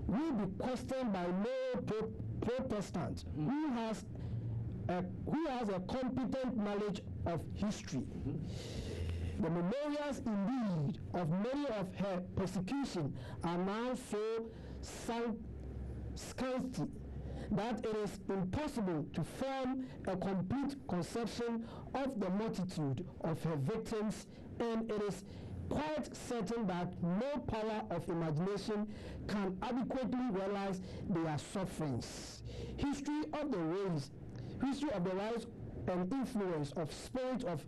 Will be questioned by no Protestant who has a competent knowledge of history. The memorials indeed of many of her persecution are now so scanty that it is impossible to form a complete conception of the multitude of her victims, and it is quite certain that no power of imagination can adequately realize their sufferings. History of the rise and influence of spirit of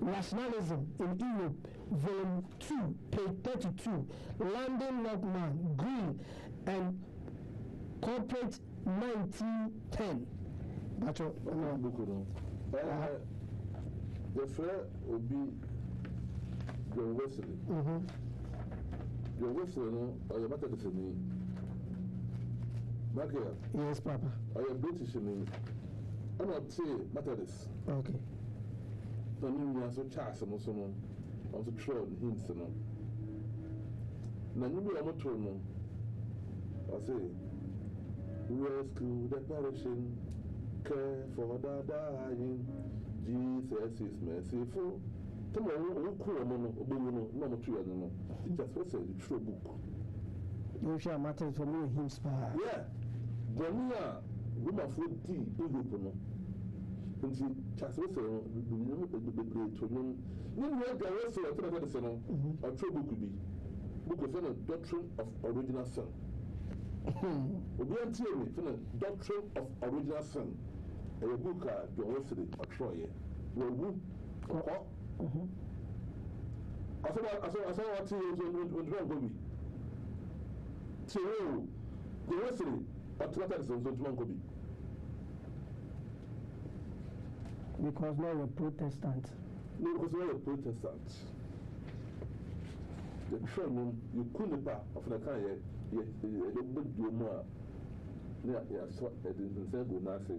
rationalism in Europe, volume 2, page 32, Landon Lockman, Green, and Corporate 1910. That's all. The fair will be John Wesley. John Wesley, or your matter is me. Michael. Yes, Papa. I am British in I'm not saying Methodist. Okay. The new ones are Charles and also on the throne, hints and on. Now, you be a motor. I say, rescue the perishing, care for the dying. Jesus is merciful. Tomorrow, you cool mono, no 2 years. It just was a true book. You shall matter for me, him spy. Yeah. Bonia, woman for tea, Europe. And she just was the great to know. You know, there was a true book could be. Book of the Doctrine of Original Sin. We are telling me, Doctrine of Original Sin. A book, John Wesley, or Troy. Well, I saw what he was on Drunk. So, John Wesley, but what is on Drunk? Because now you're Protestant. No, because now you're Protestant. The train, you couldn't pass of the car, you would do more. Yeah, so it is in Sebo Nasi.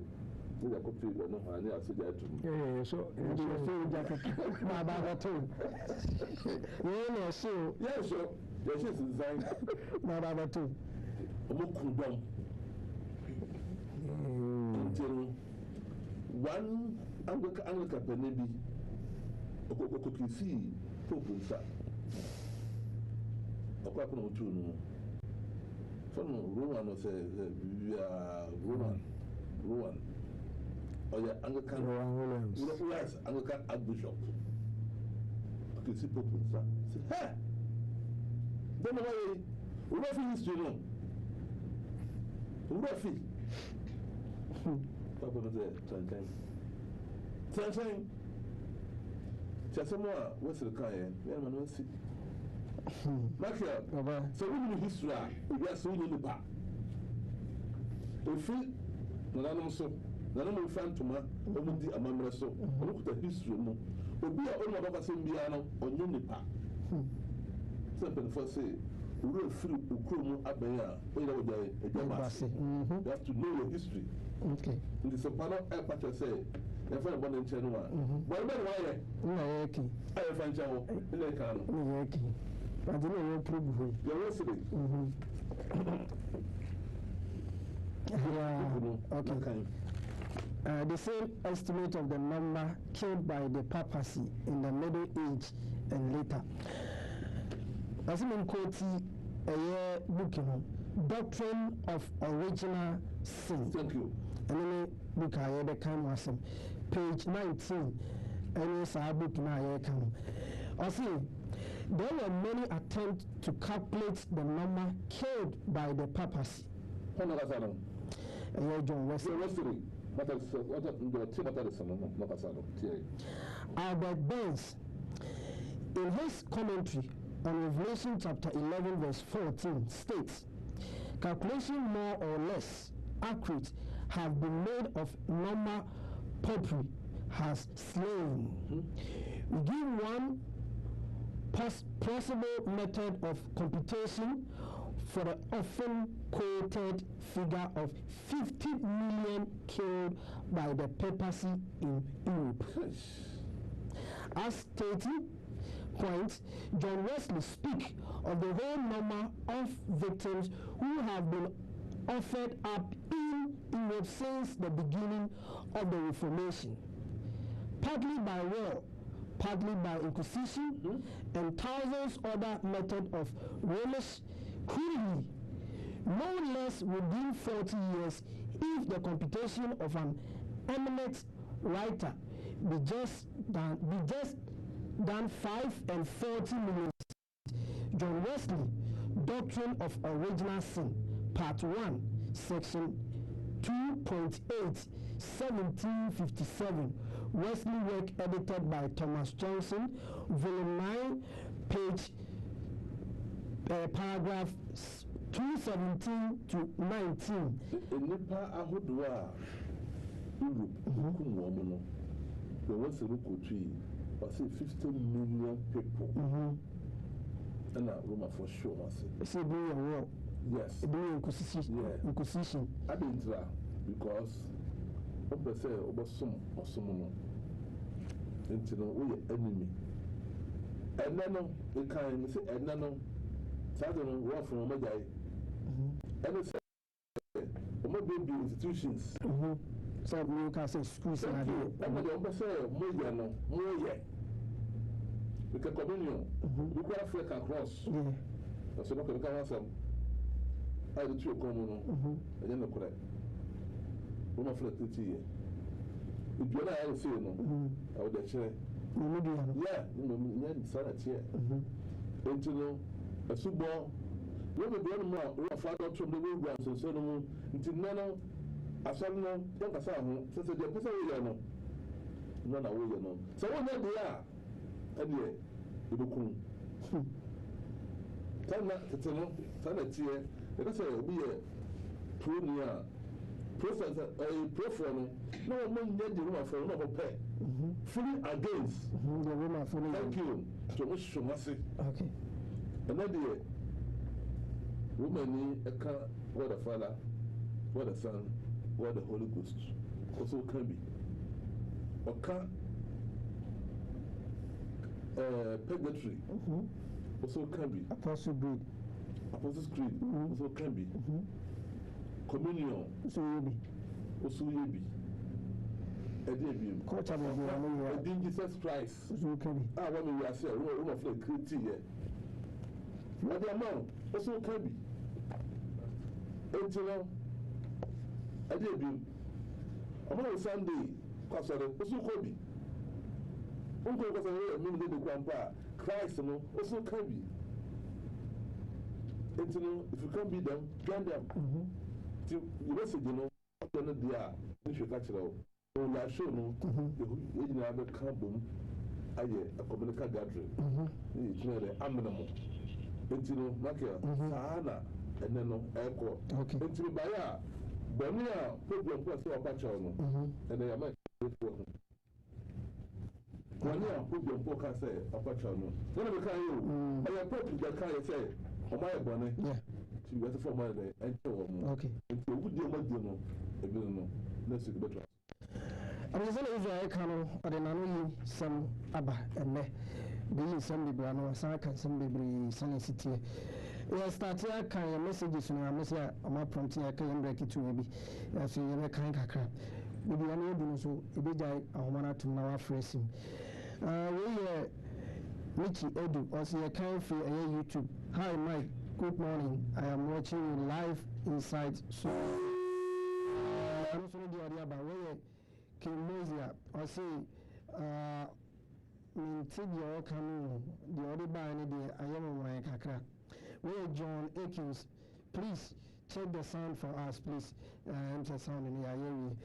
the copy of no honey, I said that to me. Yeah, so you jacket. My bad too. Yeah, so. Yeah, so. Yes, it's designed. My bad too. Until one Anglican Penebi, Okokisi, Pope Sa. A couple of two. From Roman was Roman. Or the Anglican Williams. Yes, Anglican Archbishop. Okokisi Pope Sa. Hey! Don't know why we don't feel history, no. We don't feel. Papa was there, Sunshine. Just more, what's the kind? Yeah, man, what's it? Michael, so we know history. We are so in the back. We feel, no, so. None of my friends to my own dear mamma so. Look at the history, no. But we are all about the same piano on Unipa. Something for say, we will through Ukrumu Abaya, where you have to know your history. Okay. In the Soprano Air say, if I'm born in Chenua, why I find Jao in the Kano. I don't know probably. You're listening. Yeah, okay. The same estimate of the number killed by the papacy in the Middle Age and later. As in Koti, a year booking Doctrine of Original Sin. Thank you. And then book I had a page 19. And it's a book now. I see there were many attempts to calculate the number killed by the papacy. John Wesley. Albert Burns, in his commentary on Revelation chapter 11 verse 14, states, calculation more or less accurate have been made of number popery has slain. We give one possible method of computation for the often quoted figure of 50 million killed by the papacy in Europe. As stated point, John Wesley speaks of the whole number of victims who have been offered up in Europe since the beginning of the Reformation, partly by war, partly by inquisition, and thousands other methods of Romish crudely, no less within 40 years, if the computation of an eminent writer be just done 5 and 40 million. John Wesley, Doctrine of Original Sin, Part 1, Section 2.8, 1757, Wesley work edited by Thomas Johnson, Volume 9, page paragraph 217 to 19. Nipa ahodwa Europe kumwomo there was a local tree, but say 50 million people. And Roma for sure, I say. Say doing a war. Yes. Doing inquisition. I didn't try because what say about some or someone into no enemy. And then they can say, and then Saturday work from a guy. And it's baby institutions. So you can say schools and I don't say more yet. We can communion. We can flick across. That's what we can answer. I had to come and then the correct. We must flick the tea. If you're not able to say no, I would share. Yeah, sanity. Until a football. We will be more. We are far out from the programs and so on. Until now, I saw no, don't say, so the person we know. None away, you know. So when they are, and yeah, you look cool. Sanity, let us say, we are premier process a proform. No one get the room for no pay. Fully against the room for thank you. So much so much. Okay. Another woman, a car, what the Father, what the Son, what the Holy Ghost. also can be. Oka purgatory also can be. Apostles' Creed also can be. Communion also be. Culture be Jesus Christ. Also can be. When we are saying one of the criteria. But the amount also can be. Until now, Sunday, also can be. Uncle was a grandpa. Christ also can be. If you can't be them, join them. You message, they are. You should catch it out. So, I show no, you have a carbon, a communicable gathering. It's not an animal. Until Makia, Sana, and then echo. Until Baya, Bonia, program plus your patron, and they are my one year, put your book and say, a patron. One of the kind I approach the kind say, oh my bonnet, she was for my day, and so on. Okay. Until would you want to know? A million, let's see the better. I was in Israel, Cano, or the Nanu, some Abba, and me. Being some Bibrano, Saka, some Bibri, Sunny City. We started a kind of messages on our message, my prompt, I can break it to maybe. As you have a kind of crap. Maybe I know so, a bit I want to know our phrasing. We Michi Edu, also a kind of YouTube. Hi, Mike. Good morning. I am watching you live inside. So, I'm also the audio about where King Mozia, or say, Mintidio Canoe, the other band, the Ayama Kakra. Where John Akins, please check the sound for us, please. I'm the sound in the area.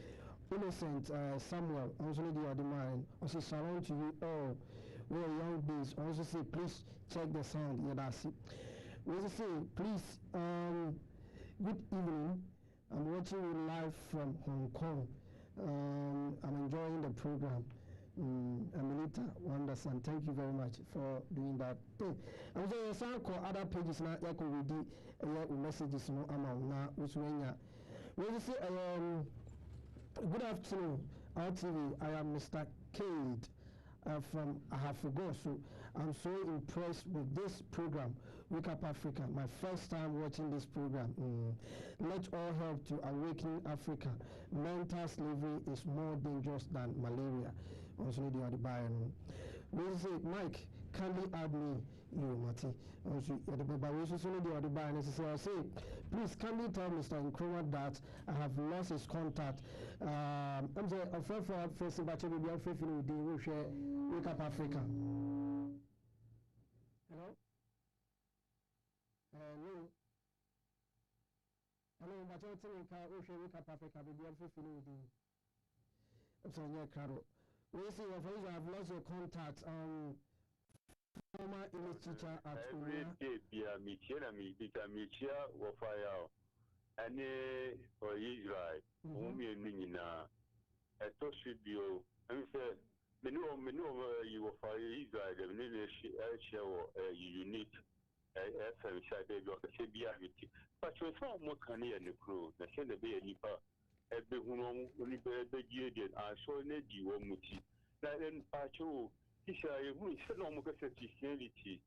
Innocent Samuel, also the other man, also salon to you all. Where young bees, also say, please check the sound. Yeah, that's it. We say, please, good evening. I'm watching you live from Hong Kong. I'm enjoying the program. Amelita Wanderson, thank you very much for doing that thing. I'm saying some call other pages now. You could read messages no amount now. Which when we say good afternoon, RTV. I am Mr. Cade from I have forgot. So I'm so impressed with this program. Wake Up Africa. My first time watching this program. Let's all help to awaken Africa. Mental slavery is more dangerous than malaria. Also need the other buyer. We say, Mike, kindly add me, you Mati. Also, we also need the other buyer. I say, please kindly tell Mr. Nkrumah that I have lost his contact. I'm saying, a friend for facing batch will be a friend with the Wake Up Africa. Hello? Hello? Hello, but I'm telling you, Wake Up Africa will be a friend with the. I'm saying, yeah, Carol. We see your friends have lost your contact. Former English teacher at every day, be a meeting, or fire, and for Israel, whom you mean now. I thought should be, and said, many you will fire Israel, the nation, unique. FM side of the CBI, but you saw more canny and the crew, the send the bay and nipa. Every one only the year did. I saw Neddy or Muti. Then Pacho, he said, who is no more Christianity,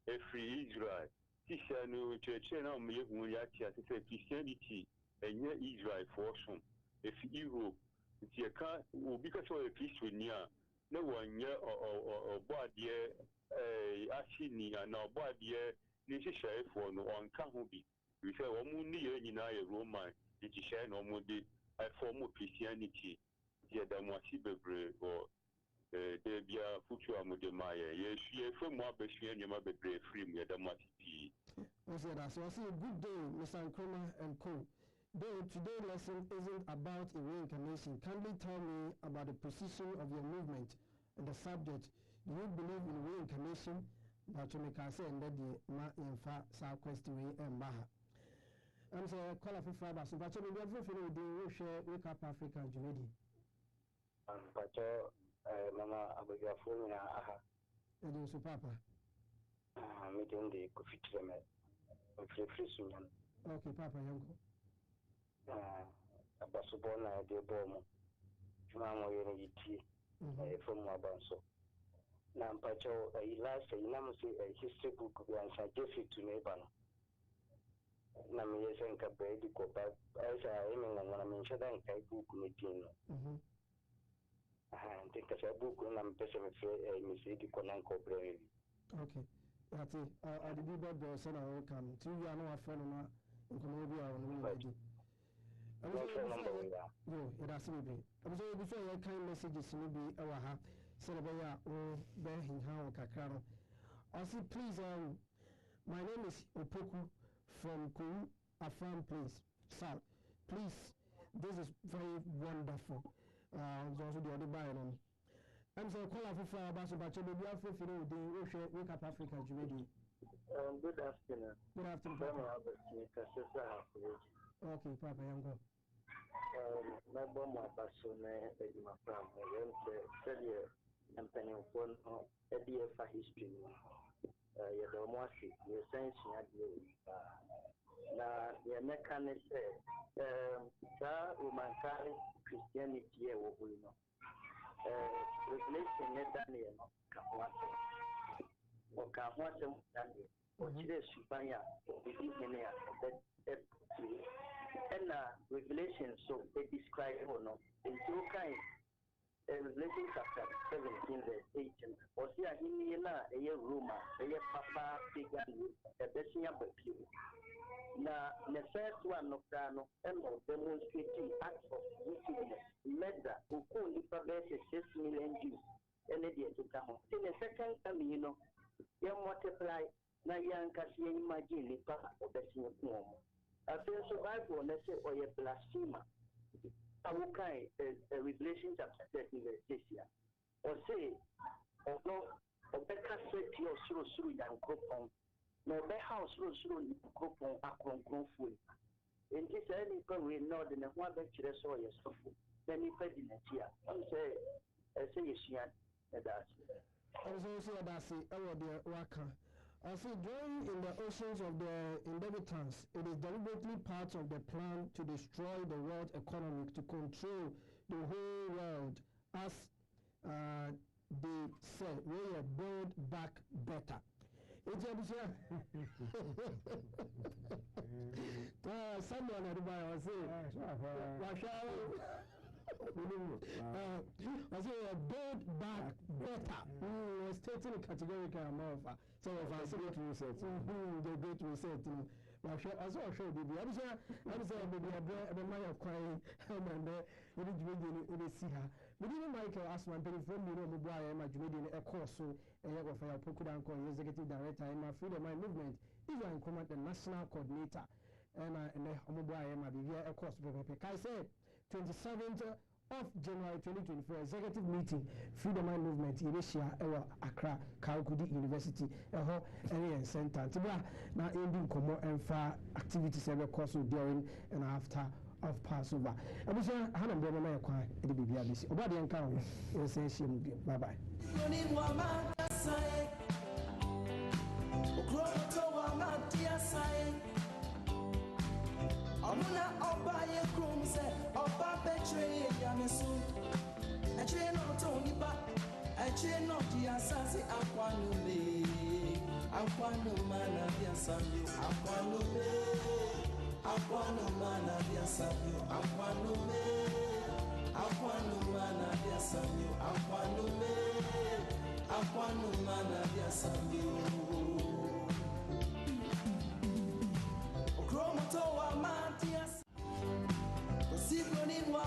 a free Israel. He said, no church and on me, when you said Christianity, and yet Israel for some. If Europe, it's your car, because of a peace with near no 1 year or body, Ashini and our body, necessary for no one can be. We say, one near in a Roman, it is share no more. A form of Christianity, the Damasibe or the Bia Futua Mudemaya. Yes, she from what Beshian, you might be free, Yadamati. I said, I say, good day, Mr. Nkrumah and Co. Though today's lesson isn't about a reincarnation, kindly tell me about the position of your movement and the subject. Do you believe in reincarnation? But you make us say, and that the Ma in fact, South Question and Baha. I'm saying, call up for Friday, but you will never feel the share Wake Up Africa, Judy. But Mama, I will go for me. Aha. And you, Papa. Meeting the coffee trim. Free soon. Okay, Papa, Yanko. A Basubona, dear Bomo. Mama Unity from Wabanso. Nampacho, a last a history book and Jesuit to neighbor. Nami and Capedi Copa, as I am when I mentioned a book meeting. I think as a book when I'm person a mistake on corporate. Okay. That's it. I did be bad boss and I will come to you. I know a friend in Colombia on ready. I was it has to be. I was able before your kind messages to be our half. Celebaya or Behin How Kakrano. I say, please, my name is Opoku from Kuru Afam Place, South. Please, this is very wonderful. Also the other Byron. I'm so call for Basso, but you'll be after the Wake Up Africa, Judy. Good afternoon. Good afternoon. Okay, Papa, I'm going. My bomb was so near my family. And penny upon a dear for history. You don't want it, you're saying, now, your mechanic said, woman carry Christianity, what we know. Revelation Daniel, or Kawasan Daniel, or Chile Supaya, the evening and Revelation, so they describe or no, in two kinds. Revelation chapter 17 verse 18. Or see a hymn a year rumor, a year papa, pagan, a blessing of you. Now, the first one of Dano, and demonstrating acts of wickedness, murder, who could live for 6 million Jews, and idea to come. In the second time, you know, you multiply, now young Cassie imagine the power of the blessing of home. I feel survival, let's say, or a blasphemer. Okay, Revelation chapter 13 verse 6 here. Or say, or no, or better say to your through and coupon, no better house through coupon, acron food. In this any we know the one that you saw yourself, then you fed in a chair. I'm say, I say, yes, yeah, that's it. I was also that's it, dear Waka. I say, drawing in the oceans of the inhabitants, it is deliberately part of the plan to destroy the world economy, to control the whole world, as they said, we are build back better. It's someone at the bar was saying, I say a build back better. Was stating a categorical amount. So if I say it reset, the great reset. I saw a show, baby. I was baby, a man of crying, and you didn't see her. But even Michael asked my penny from me, why am I doing a course? So a year of a Pokudan executive director in my freedom mind movement. If I command the national coordinator, and I am a course. I said 27th of January 2024 executive meeting Freedom Mind Movement in Asia Accra Kaukudi University area center tibra na ending komo enfa activities ever course during and after of Passover. Abusha hanam de mama yakwa e de bibia bisi oba de nka ho e se shim bi. Bye bye. Amuna obaye krumse oba betray yamesu eche no to nipa eche no di asase akwanu mana bi asamyo akwanu mana bi asamyo akwanu mana bi asamyo akwanu mana bi asamyo okromoto wa matias Sigroni wa